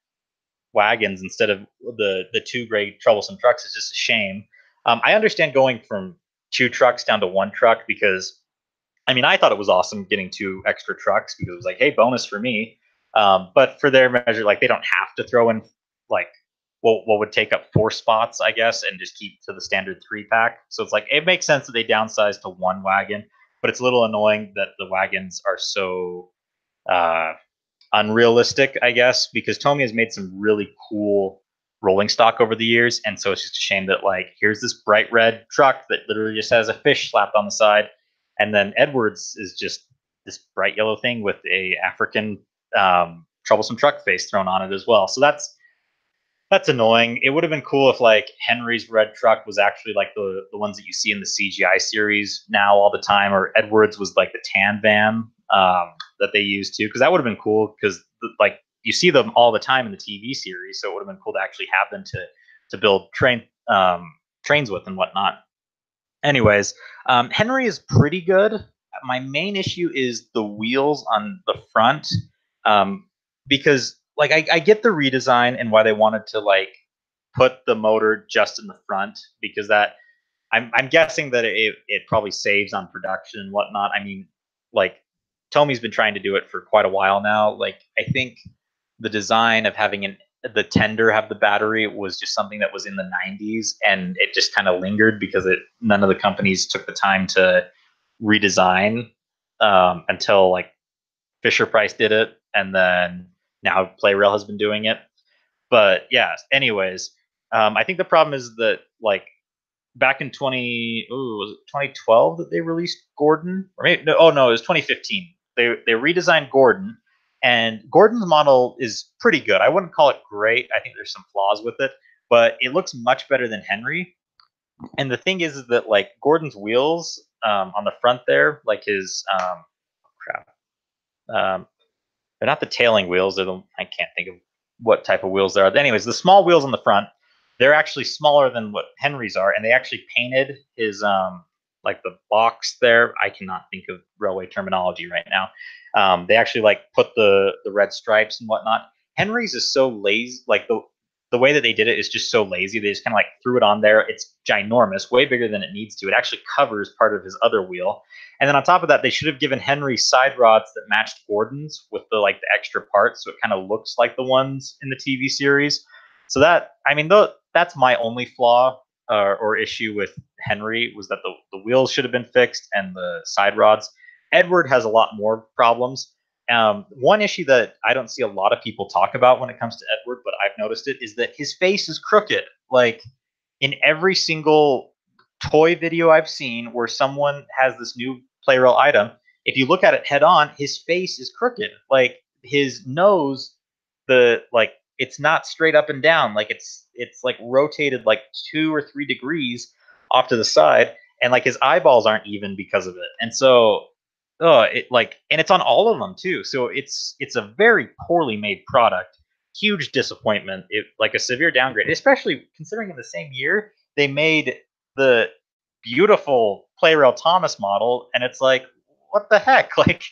wagons instead of the two gray troublesome trucks is just a shame. I understand going from two trucks down to one truck because, I mean, I thought it was awesome getting two extra trucks because it was like, hey, bonus for me. But for their measure, like they don't have to throw in like what would take up 4 spots, I guess, and just keep to the standard 3-pack. So it's like it makes sense that they downsize to one wagon, but it's a little annoying that the wagons are so uh, unrealistic, I guess, because Tomy has made some really cool rolling stock over the years, and so it's just a shame that like here's this bright red truck that literally just has a fish slapped on the side, and then Edwards is just this bright yellow thing with a African troublesome truck face thrown on it as well. So that's annoying. It would have been cool if like Henry's red truck was actually like the ones that you see in the CGI series now all the time, or Edwards was like the tan van that they use too, because that would have been cool because like you see them all the time in the TV series, so it would have been cool to actually have them to build trains with and whatnot. Anyways, Henry is pretty good. My main issue is the wheels on the front, because like I get the redesign and why they wanted to like put the motor just in the front, because that I'm guessing that it probably saves on production and whatnot. I mean, like Tomy's been trying to do it for quite a while now. Like I think the design of having the tender have the battery was just something that was in the 90s, and it just kind of lingered because none of the companies took the time to redesign until like Fisher Price did it, and then now PlayRail has been doing it. But yeah, anyways, I think the problem is that like back in 2012 that they released Gordon, or maybe no, it was 2015. They redesigned Gordon, and Gordon's model is pretty good. I wouldn't call it great. I think there's some flaws with it, but it looks much better than Henry. And the thing is that like Gordon's wheels on the front there, like his crap, they're not the tailing wheels. I can't think of what type of wheels they are. Anyways, the small wheels on the front, they're actually smaller than what Henry's are, and they actually painted his like the box there. I cannot think of railway terminology right now. They actually like put the red stripes and whatnot. Henry's is so lazy, like the way that they did it is just so lazy. They just kind of like threw it on there. It's ginormous, way bigger than it needs to. It actually covers part of his other wheel. And then on top of that, they should have given Henry side rods that matched Gordon's with the like the extra parts, so it kind of looks like the ones in the TV series. So that, I mean, that's my only flaw or issue with Henry, was that the wheels should have been fixed and the side rods. Edward has a lot more problems. One issue that I don't see a lot of people talk about when it comes to Edward, but I've noticed it, is that his face is crooked. Like in every single toy video I've seen where someone has this new PlayRail item, if you look at it head on, his face is crooked. Like his nose, it's not straight up and down. Like it's like rotated like 2 or 3 degrees off to the side, and like his eyeballs aren't even because of it. And so and it's on all of them too. So it's a very poorly made product. Huge disappointment. It like a severe downgrade, especially considering in the same year they made the beautiful PlayRail Thomas model, and it's like, what the heck? Like,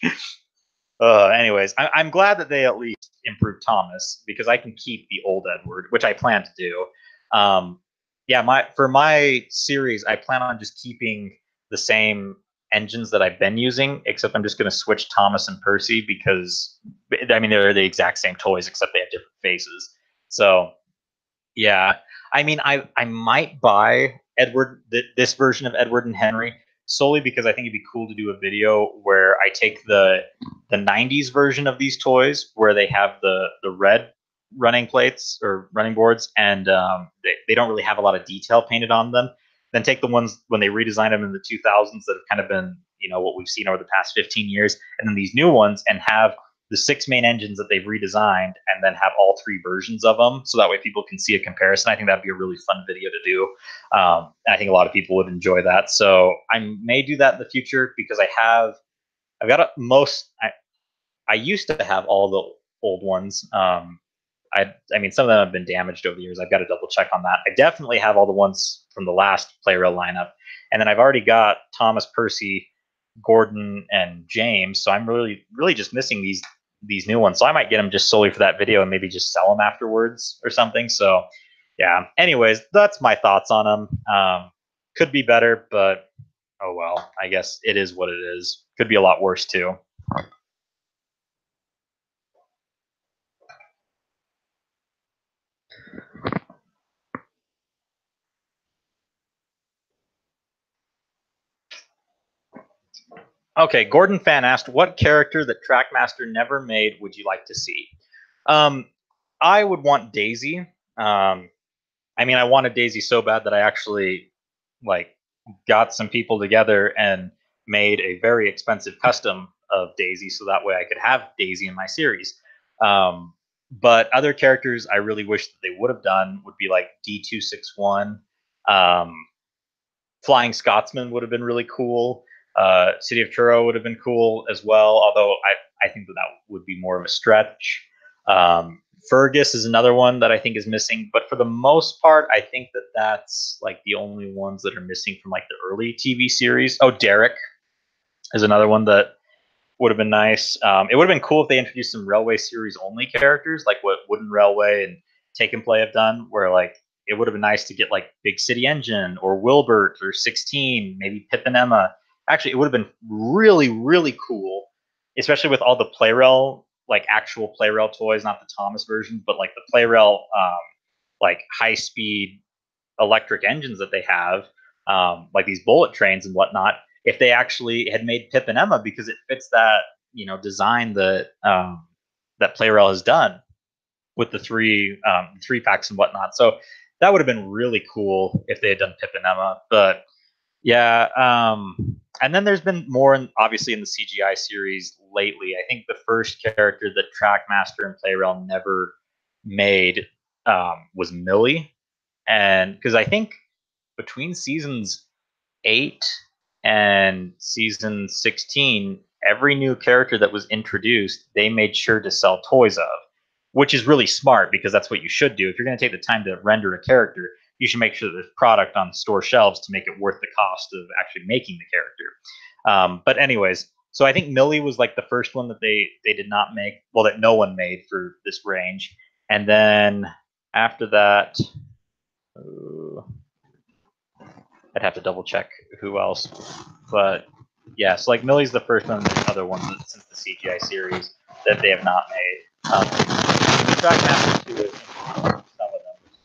anyways, I'm glad that they at least improved Thomas, because I can keep the old Edward, which I plan to do. For my series, I plan on just keeping the same engines that I've been using, except I'm just going to switch Thomas and Percy, because I mean they're the exact same toys except they have different faces. So yeah, I mean I might buy this version of Edward and Henry solely because I think it'd be cool to do a video where I take the 90s version of these toys where they have the red running plates or running boards, and they don't really have a lot of detail painted on them. Then take the ones when they redesigned them in the 2000s that have kind of been, what we've seen over the past 15 years, and then these new ones, and have the 6 main engines that they've redesigned, and then have all 3 versions of them, so that way people can see a comparison. I think that'd be a really fun video to do. I think a lot of people would enjoy that. So I may do that in the future, because I've got I used to have all the old ones. I mean, some of them have been damaged over the years. I've got to double check on that. I definitely have all the ones from the last PlayRail lineup, and then I've already got Thomas, Percy, Gordon, and James. So I'm really just missing these new ones. So I might get them just solely for that video and maybe just sell them afterwards or something. So yeah. Anyways, that's my thoughts on them. Could be better, but oh well. I guess it is what it is. Could be a lot worse too. Okay, Gordon Fan asked, what character that Trackmaster never made would you like to see? I would want Daisy. I mean, I wanted Daisy so bad that I actually like got some people together and made a very expensive custom of Daisy, so that way I could have Daisy in my series. But other characters I really wish that they would have done would be like D261. Um, Flying Scotsman would have been really cool. City of Truro would have been cool as well, although I think that would be more of a stretch. Fergus is another one that I think is missing, but for the most part, I think that that's like the only ones that are missing from like the early TV series. Oh, Derek is another one that would have been nice. It would have been cool if they introduced some Railway series only characters, like what Wooden Railway and Take and Play have done, where like it would have been nice to get like Big City Engine or Wilbert or 16, maybe Pip and Emma. Actually, it would have been really, really cool, especially with all the PlayRail, like actual PlayRail toys, not the Thomas version, but like the PlayRail, like high speed electric engines that they have, like these bullet trains and whatnot, if they actually had made Pip and Emma, because it fits that design that that PlayRail has done with the three packs and whatnot. So that would have been really cool if they had done Pip and Emma. But yeah, and then there's been more, obviously, in the CGI series lately. I think the first character that Trackmaster and PlayRail never made was Millie, and because I think between seasons 8 and season 16, every new character that was introduced, they made sure to sell toys of, which is really smart because that's what you should do. If you're going to take the time to render a character, you should make sure that there's product on store shelves to make it worth the cost of actually making the character. But anyways, so I think Millie was like the first one that they did not make, well, that no one made for this range. And then after that, I'd have to double check who else, but yeah, so like Millie's the first one. There's other ones that, since the CGI series, that they have not made. Trackmaster 2 is some of them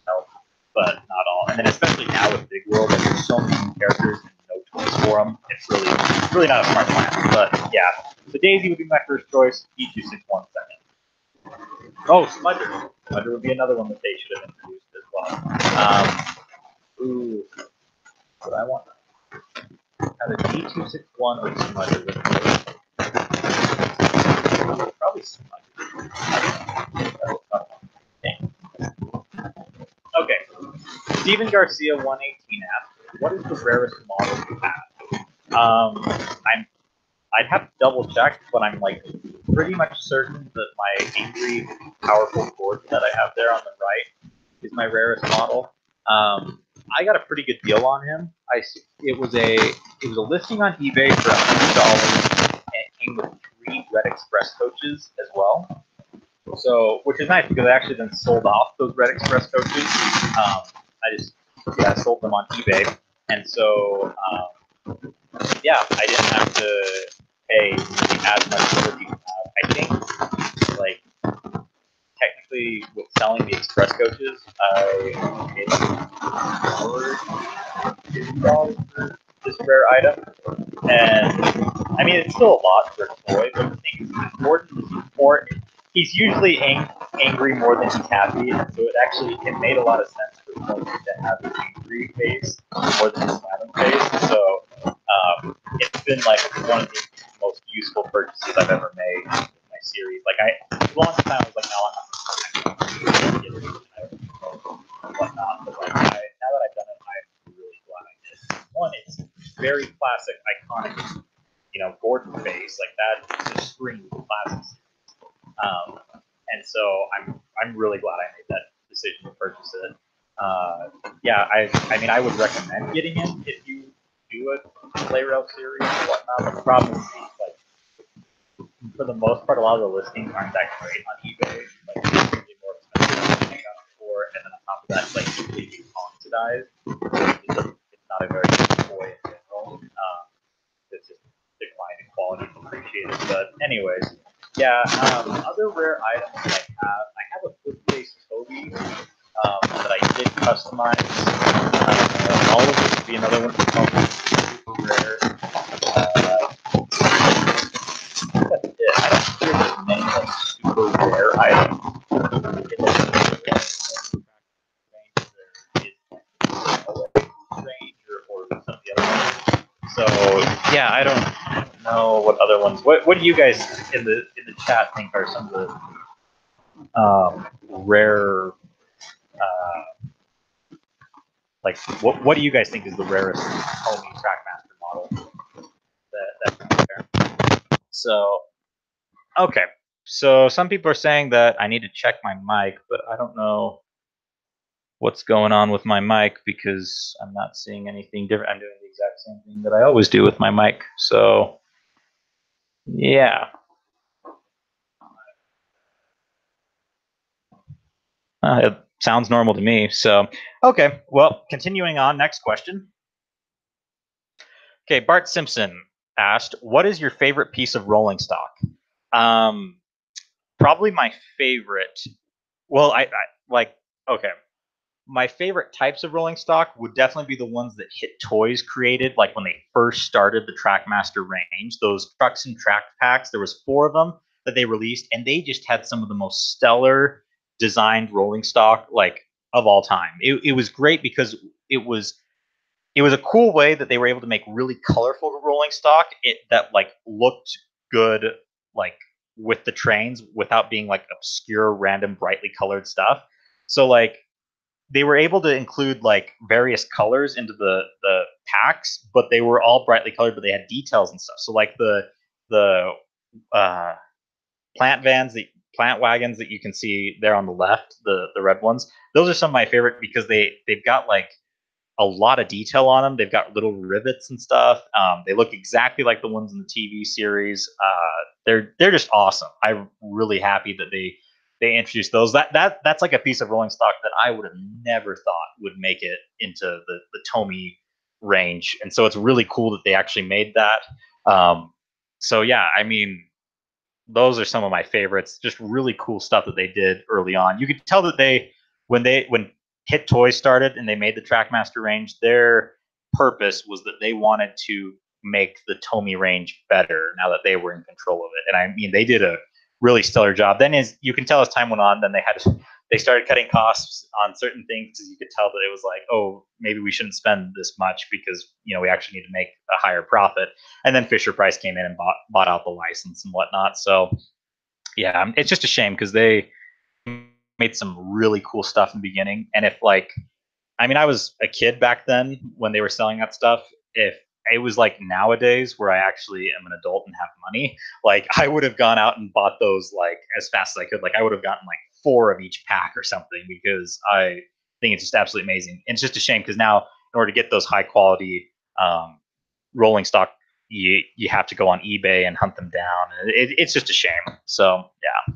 help, but not all. And then especially now with Big World, like there's so many new characters and no toys for them. It's really not a smart plan. But yeah, so Daisy would be my first choice. E261 second. Oh, Smudger. Smudger would be another one that they should have introduced as well. Ooh. What I want. Either D261 or Smudger. Probably Smudger. Okay. Steven Garcia 118 asks, what is the rarest model you have? I'd have to double check, but I'm like pretty much certain that my angry, powerful Gord that I have there on the right is my rarest model. I got a pretty good deal on him. It was a listing on eBay for $100, and it came with 3 Red Express coaches as well. So, which is nice because I actually then sold off those Red Express coaches. I sold them on eBay, and so yeah, I didn't have to pay as much as you have. I think like technically with selling the express coaches, I paid $50 for this rare item, and I mean it's still a lot for a toy. But the thing is, he's usually angry more than he's happy, and so it made a lot of sense for someone to have an angry face more than a smiling face. So it's been like one of the most useful purchases I've ever made in my series. Like a long time I was like, no, I'm not going to get it and whatnot. But like now that I've done it, I'm really glad I did. One, it's very classic, iconic, Gordon face like that. Just screams classic. And so I'm really glad I made that decision to purchase it. Yeah, I mean I would recommend getting it if you do a PlayRail series and whatnot. But the problem is, like, for the most part, a lot of the listings aren't that great on eBay. Like, it's really more expensive than I got before, and then on top of that, it's like completely oxidized. It's not a very good toy in general. It's just declining quality and appreciated. But anyways, yeah. Other rare items that I have a foot-face Toby that I did customize. All of this would be another one for Toby. Super rare. I don't think there's many like super rare items. There So yeah, I don't know what other ones. What do you guys in the chat think are some of the rare? Like, what do you guys think is the rarest Tomy Trackmaster model that's out there? So okay, so some people are saying that I need to check my mic, but I don't know what's going on with my mic because I'm not seeing anything different. I'm doing the exact same thing that I always do with my mic. So yeah. It sounds normal to me. So, okay. Well, continuing on. Next question. Okay, Bart Simpson asked, "What is your favorite piece of rolling stock?" Um, Probably my favorite. Well, I like. Okay, my favorite types of rolling stock would definitely be the ones that Hit Toys created, like when they first started the Trackmaster range. Those trucks and track packs. There was 4 of them that they released, and they just had some of the most stellar designed rolling stock like of all time. It was great because it was it was a cool way that they were able to make really colorful rolling stock that like looked good like with the trains without being like obscure random brightly colored stuff. So like they were able to include like various colors into the packs, but they were all brightly colored, but they had details and stuff. So like the uh, plant vans, the plant wagons that you can see there on the left, the red ones, those are some of my favorite because they've got like a lot of detail on them. They've got little rivets and stuff. They look exactly like the ones in the TV series. They're just awesome. I'm really happy that they introduced those. That's like a piece of rolling stock that I would have never thought would make it into the Tomy range, and so it's really cool that they actually made that. So yeah, I mean, those are some of my favorites. Just really cool stuff that they did early on. You could tell that when Hit Toys started and they made the Trackmaster range, their purpose was that they wanted to make the Tomy range better now that they were in control of it. And I mean, they did a really stellar job. Then as you can tell as time went on, then they started cutting costs on certain things because you could tell that it was like, oh, maybe we shouldn't spend this much because we actually need to make a higher profit. And then Fisher Price came in and bought out the license and whatnot. So yeah, it's just a shame because they made some really cool stuff in the beginning. And if like, I mean, I was a kid back then when they were selling that stuff. If it was like nowadays where I actually am an adult and have money, like I would have gone out and bought those like as fast as I could. Like I would have gotten like 4 of each pack or something because I think it's just absolutely amazing. And it's just a shame because now in order to get those high quality rolling stock, you have to go on eBay and hunt them down. It's just a shame. So yeah.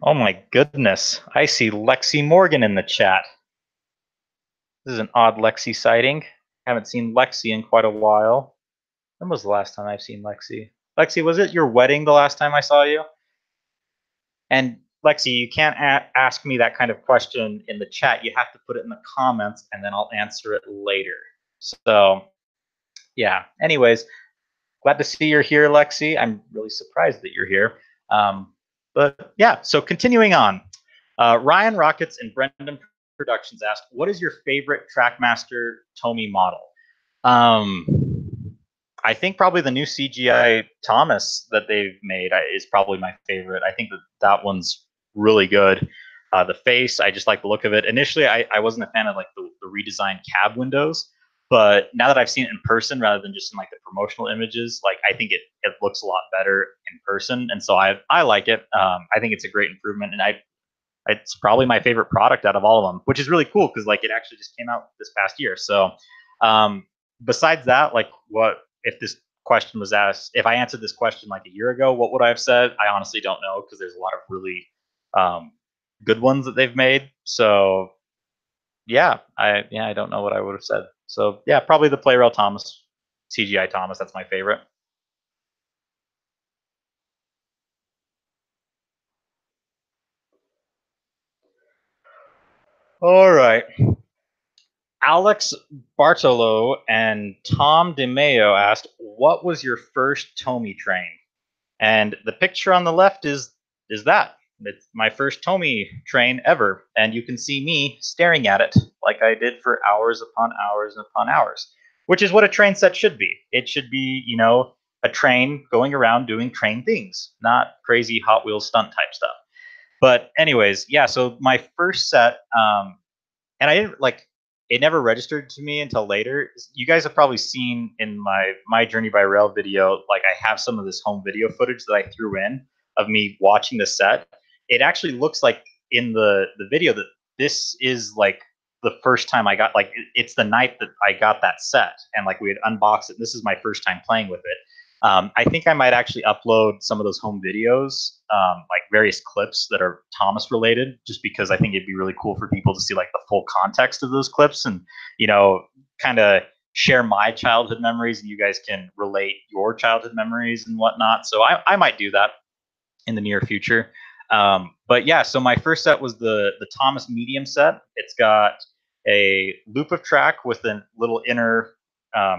Oh my goodness. I see Lexi Morgan in the chat. This is an odd Lexi sighting. Haven't seen Lexi in quite a while. When was the last time I've seen Lexi? Lexi, was it your wedding the last time I saw you? And Lexi, you can't ask me that kind of question in the chat. You have to put it in the comments and then I'll answer it later. So, yeah. Anyways, glad to see you're here, Lexi. I'm really surprised that you're here. But yeah, so continuing on. Ryan Rockets and Brendan Productions asked, what is your favorite Trackmaster Tomy model? I think probably the new CGI Thomas that they've made is probably my favorite. I think that one's really good. The face, I just like the look of it. Initially, I wasn't a fan of like the redesigned cab windows, but now that I've seen it in person rather than just in like the promotional images, like I think it looks a lot better in person, and so I like it. I think it's a great improvement, and it's probably my favorite product out of all of them, which is really cool because like it actually just came out this past year. So besides that, like what if this question was asked, if I answered this question like a year ago, what would I have said? I honestly don't know because there's a lot of really good ones that they've made. So yeah, I don't know what I would have said. So yeah, probably the PlayRail Thomas, CGI Thomas. That's my favorite. All right. Alex Bartolo and Tom DeMeo asked, "What was your first Tomy train?" And the picture on the left is that. it's my first Tomy train ever, and you can see me staring at it like I did for hours upon hours upon hours, which is what a train set should be. It should be, you know, a train going around doing train things, not crazy Hot Wheels stunt type stuff. But anyways, yeah. So my first set, and I didn't like it never registered to me until later. You guys have probably seen in my journey by rail video, like I have some of this home video footage that I threw in of me watching the set. It actually looks like in the video that this is like the first time I got like it's the night that I got that set and like we had unboxed it. This is my first time playing with it. I think I might actually upload some of those home videos, like various clips that are Thomas related, just because I think it'd be really cool for people to see like the full context of those clips and, you know, kind of share my childhood memories and you guys can relate your childhood memories and whatnot. So I might do that in the near future. But yeah, so my first set was the Thomas medium set. It's got a loop of track with a little inner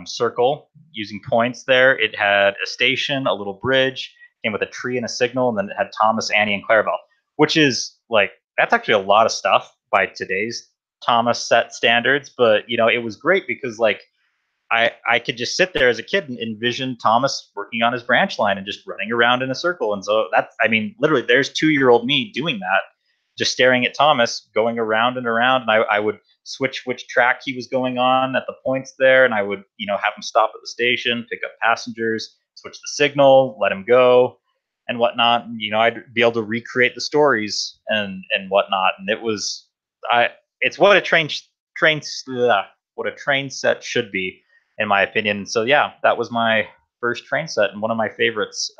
circle using points there. It had a station, a little bridge, came with a tree and a signal, and then it had Thomas, Annie, and Clarabelle, which is like that's actually a lot of stuff by today's Thomas set standards. But you know, it was great because like I could just sit there as a kid and envision Thomas working on his branch line and just running around in a circle. And so that's, I mean, literally, there's 2-year-old me doing that, just staring at Thomas going around and around. And I would switch which track he was going on at the points there. And I would, you know, have him stop at the station, pick up passengers, switch the signal, let him go and whatnot. And, you know, I'd be able to recreate the stories and whatnot. And it was, it's what a what a train set should be in my opinion. So yeah, that was my first train set and one of my favorites.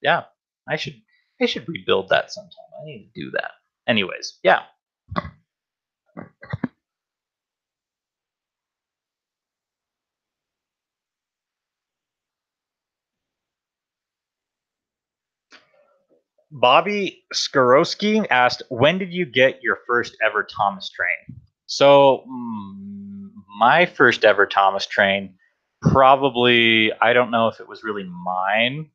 Yeah, I should I should rebuild that sometime. I need to do that. Anyways, yeah. Bobby Skorowski asked, "When did you get your first ever Thomas train?" So my first ever Thomas train, probably I don't know if it was really mine.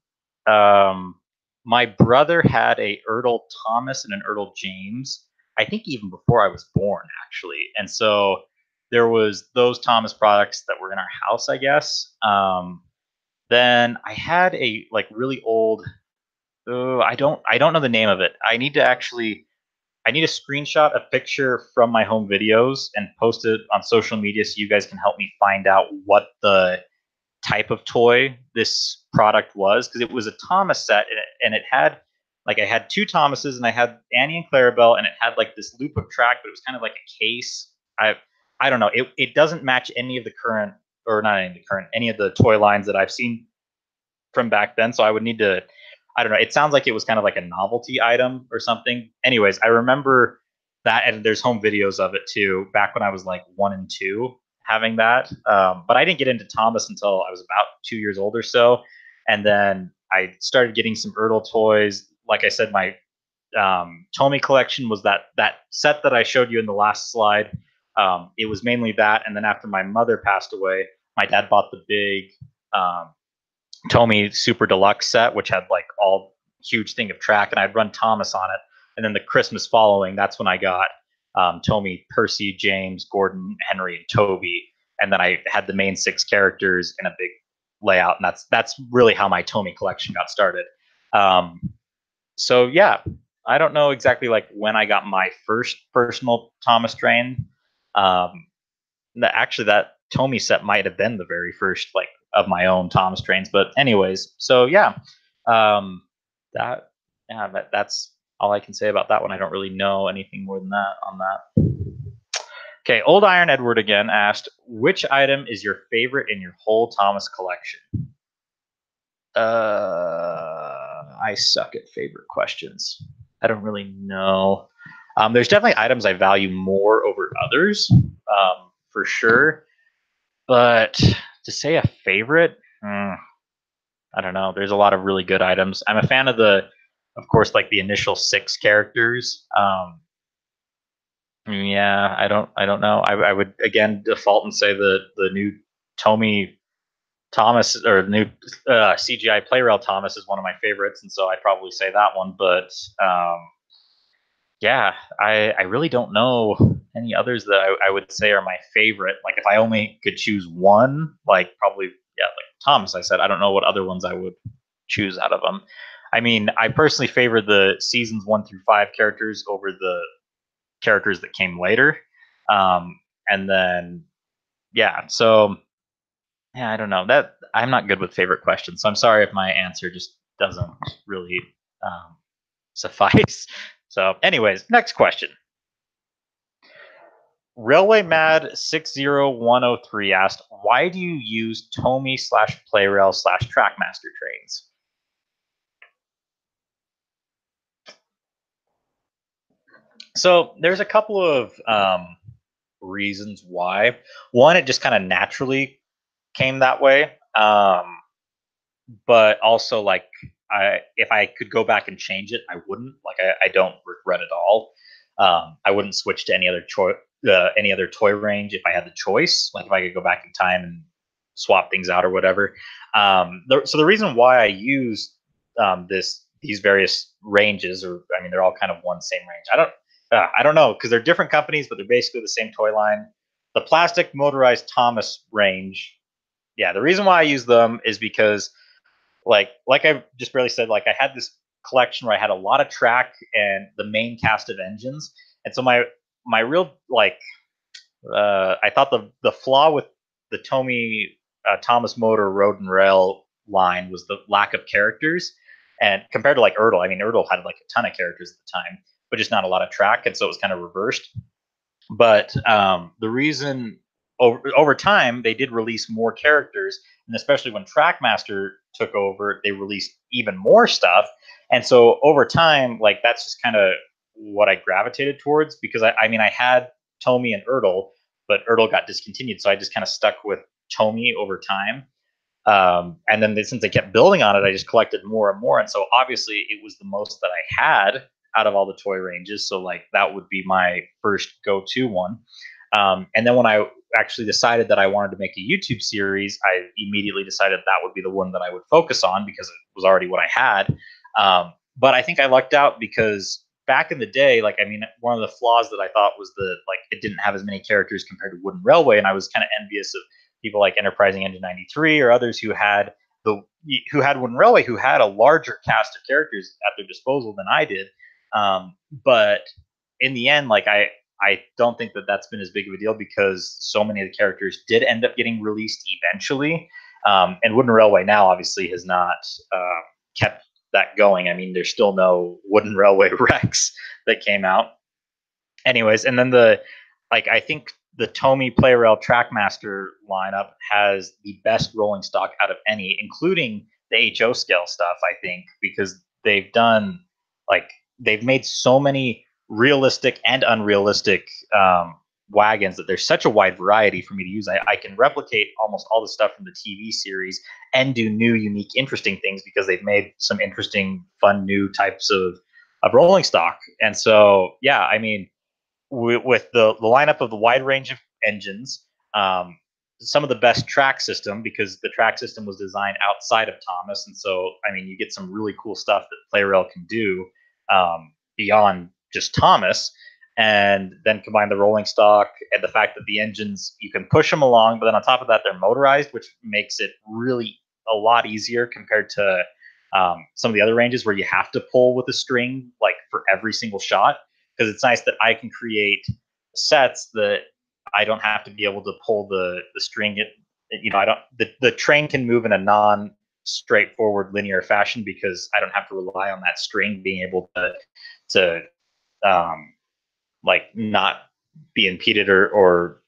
My brother had a Ertl Thomas and an Ertl James. I think even before I was born, actually, and so there was those Thomas products that were in our house, I guess. Then I had a like really old. Oh, I don't know the name of it. I need to screenshot a picture from my home videos and post it on social media so you guys can help me find out what the type of toy this product was because it was a Thomas set and it had like I had two Thomases and I had Annie and Clarabelle and it had like this loop of track, but it was kind of like a case. I don't know. It doesn't match any of the current or not any of the current any of the toy lines that I've seen from back then. So I would need to, I don't know. It sounds like it was kind of like a novelty item or something. Anyways, I remember that, and there's home videos of it too. Back when I was like 1 and 2, having that. But I didn't get into Thomas until I was about 2 years old or so, and then I started getting some Ertl toys. Like I said, my Tomy collection was that set that I showed you in the last slide. It was mainly that, and then after my mother passed away, my dad bought the big Tomy Super Deluxe set, which had like all huge thing of track, and I'd run Thomas on it. And then the Christmas following, that's when I got Tomy, Percy, James, Gordon, Henry, and Toby. And then I had the main 6 characters in a big layout, and that's really how my Tomy collection got started. Um, so yeah, I don't know exactly like when I got my first personal Thomas train. Um, actually that Tomy set might have been the very first like of my own Thomas trains. But anyways, so yeah, um, that that's all I can say about that one. I don't really know anything more than that on that. Okay, Old Iron Edward again asked, which item is your favorite in your whole Thomas collection? I suck at favorite questions. I don't really know. There's definitely items I value more over others, for sure. But to say a favorite, I don't know. There's a lot of really good items. I'm a fan of of course, like the initial 6 characters. Yeah, I don't know. I would again default and say the new Tomy Thomas or new CGI PlayRail Thomas is one of my favorites, and so I'd probably say that one. But yeah, I really don't know any others that I would say are my favorite. Like if I only could choose one, like probably like Thomas. I said I don't know what other ones I would choose out of them. I mean, I personally favor the seasons 1 through 5 characters over the characters that came later. And then yeah, so yeah, I don't know that I'm not good with favorite questions, so I'm sorry if my answer just doesn't really suffice. So, anyways, next question. Railway Mad 60103 asked, "Why do you use Tomy slash PlayRail slash Trackmaster trains?" So there's a couple of reasons why. One, it just kind of naturally came that way. But also like if I could go back and change it, I wouldn't. Like I don't regret it all. I wouldn't switch to any other toy range if I had the choice. Like if I could go back in time and swap things out or whatever. So the reason why I use these various ranges, or I mean, they're all kind of one same range. I don't know because they're different companies, but they're basically the same toy line. The plastic motorized Thomas range. Yeah, the reason why I use them is because like I just barely said, like I had this collection where I had a lot of track and the main cast of engines, and so my real I thought the flaw with the Tomy Thomas Motor Road and Rail line was the lack of characters, and compared to like Ertl, I mean Ertl had like a ton of characters at the time, but just not a lot of track, and so it was kind of reversed. But the reason over time they did release more characters, and especially when Trackmaster took over, they released even more stuff. And so over time, like that's just kind of what I gravitated towards because I mean I had Tomy and Ertl, but Ertl got discontinued, so I just kind of stuck with Tomy over time. And then since they kept building on it, I just collected more and more. And so obviously it was the most that I had out of all the toy ranges. So like that would be my first go-to one. And then when I actually decided that I wanted to make a YouTube series, I immediately decided that would be the one that I would focus on because it was already what I had. But I think I lucked out because back in the day, like I mean, one of the flaws that I thought was that like it didn't have as many characters compared to Wooden Railway, and I was kind of envious of people like Enterprising Engine 93 or others who had Wooden Railway who had a larger cast of characters at their disposal than I did. But in the end, like I don't think that that's been as big of a deal because so many of the characters did end up getting released eventually. And Wooden Railway now obviously has not kept that going. I mean, there's still no Wooden Railway Rex that came out. Anyways, and then I think the Tomy PlayRail Trackmaster lineup has the best rolling stock out of any, including the HO scale stuff. I think because they've made so many realistic and unrealistic wagons that there's such a wide variety for me to use. I can replicate almost all the stuff from the TV series and do new, unique, interesting things because they've made some interesting, fun, new types of rolling stock. And so, yeah, I mean, with the lineup of the wide range of engines, some of the best track system because the track system was designed outside of Thomas, and so I mean you get some really cool stuff that PlayRail can do beyond just Thomas, and then combine the rolling stock and the fact that the engines you can push them along, but then on top of that they're motorized, which makes it really a lot easier compared to some of the other ranges where you have to pull with a string like for every single shot because it's nice that I can create sets that I don't have to be able to pull the string. I don't. The train can move in a non straightforward linear fashion because I don't have to rely on that string being able to like not be impeded or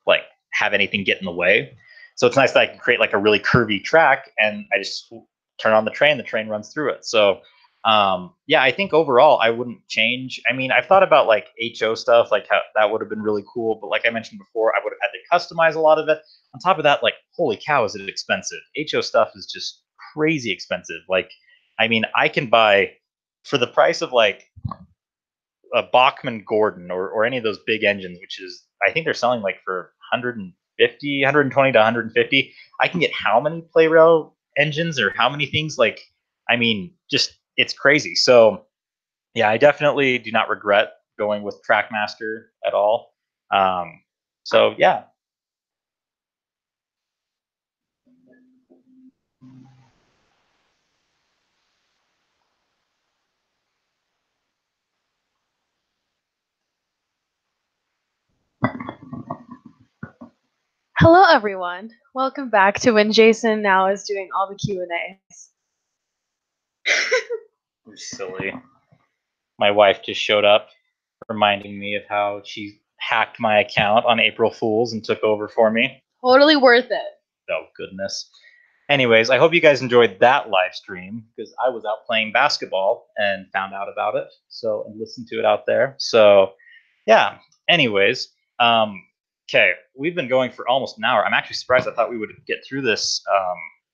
like have anything get in the way. So it's nice that I can create like a really curvy track and I just turn on the train runs through it. So yeah, I think overall I wouldn't change. I mean, I've thought about like HO stuff, like how that would have been really cool, but like I mentioned before, I would have had to customize a lot of it. On top of that, like holy cow, is it expensive? HO stuff is just crazy expensive. Like, I mean, I can buy for the price of like a Bachman Gordon or any of those big engines, which is I think they're selling like for 150, 120 to 150. I can get how many PlayRail engines or how many things? Like, I mean, just it's crazy. So yeah, I definitely do not regret going with Trackmaster at all. So yeah.
Hello, everyone. Welcome back to when Jason now is doing all the Q&As.
You're silly. My wife just showed up, reminding me of how she hacked my account on April Fools and took over for me.
Totally worth it.
Oh, goodness. Anyways, I hope you guys enjoyed that live stream because I was out playing basketball and found out about it. So, and listened to it out there. So, yeah. Anyways, okay, we've been going for almost an hour. I'm actually surprised. I thought we would get through this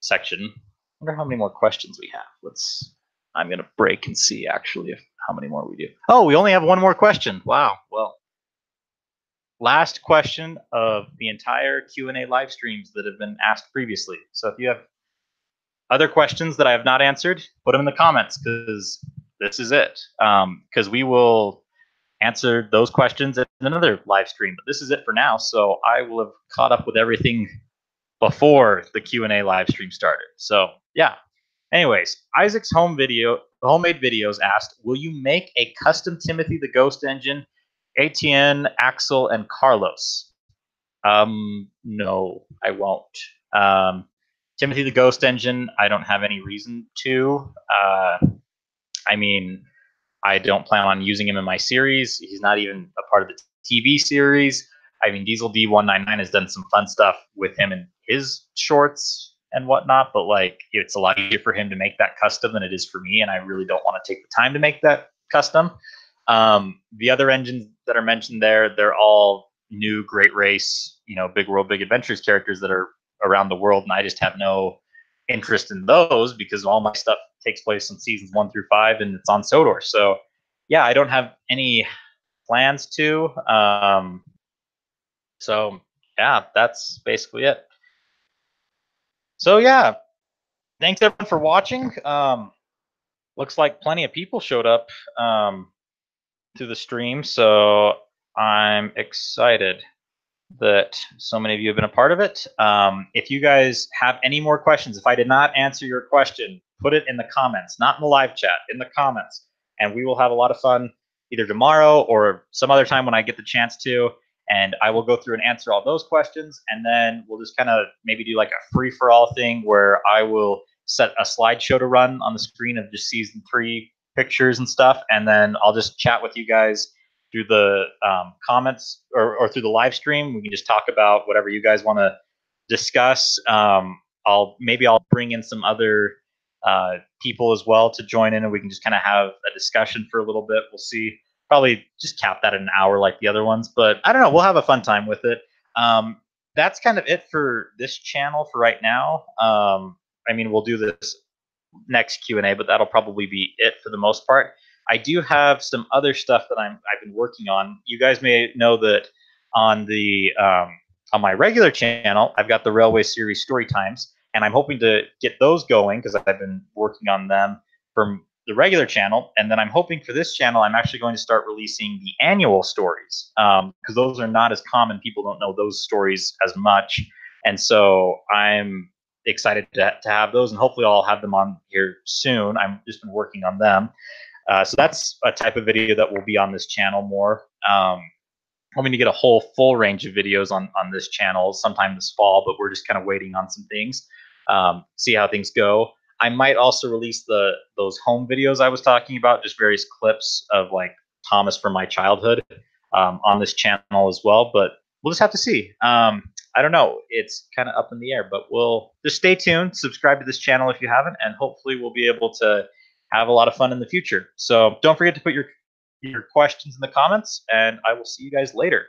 section. I wonder how many more questions we have. I'm gonna break and see actually if how many more we do. Oh, we only have one more question. Wow. Well, last question of the entire Q&A live streams that have been asked previously. So if you have other questions that I have not answered, put them in the comments because this is it. Because we will answer those questions in another live stream. But this is it for now. So I will have caught up with everything before the Q&A live stream started. So yeah. Anyways, Isaac's homemade videos asked, will you make a custom Timothy the Ghost engine, ATN, Axel, and Carlos? No, I won't. Timothy the Ghost engine, I don't have any reason to. I mean, I don't plan on using him in my series. He's not even a part of the TV series. I mean, Diesel D199 has done some fun stuff with him in his shorts and whatnot, but like it's a lot easier for him to make that custom than it is for me, and I really don't want to take the time to make that custom. The other engines that are mentioned there, they're all new Great Race, Big World, Big Adventures characters that are around the world, and I just have no interest in those because all my stuff takes place in seasons 1 through 5 and it's on Sodor. So yeah, I don't have any plans to. So yeah, that's basically it. So yeah, thanks everyone for watching. Looks like plenty of people showed up to the stream, so I'm excited that so many of you have been a part of it. If you guys have any more questions, if I did not answer your question, put it in the comments, not in the live chat, in the comments. And we will have a lot of fun either tomorrow or some other time when I get the chance to. And I will go through and answer all those questions. And then we'll just kind of maybe do like a free for all thing where I will set a slideshow to run on the screen of just season 3 pictures and stuff. And then I'll just chat with you guys through the comments or through the live stream. We can just talk about whatever you guys want to discuss. I'll bring in some other people as well to join in, and we can just kind of have a discussion for a little bit. We'll see. Probably just cap that at an hour like the other ones, but I don't know. We'll have a fun time with it. That's kind of it for this channel for right now. I mean, we'll do this next Q&A, but that'll probably be it for the most part. I do have some other stuff that I've been working on. You guys may know that on the on my regular channel, I've got the Railway Series story times, and I'm hoping to get those going because I've been working on them from the regular channel. And then I'm hoping for this channel, I'm actually going to start releasing the annual stories because those are not as common. People don't know those stories as much, and so I'm excited to have those, and hopefully I'll have them on here soon. I've just been working on them. So that's a type of video that will be on this channel more. Hoping to get a whole full range of videos on this channel sometime this fall, but we're just kind of waiting on some things. See how things go. I might also release those home videos I was talking about, just various clips of like Thomas from my childhood on this channel as well, but we'll just have to see. I don't know. It's kind of up in the air, but we'll just stay tuned. Subscribe to this channel if you haven't, and hopefully we'll be able to have a lot of fun in the future. So don't forget to put your questions in the comments, and I will see you guys later.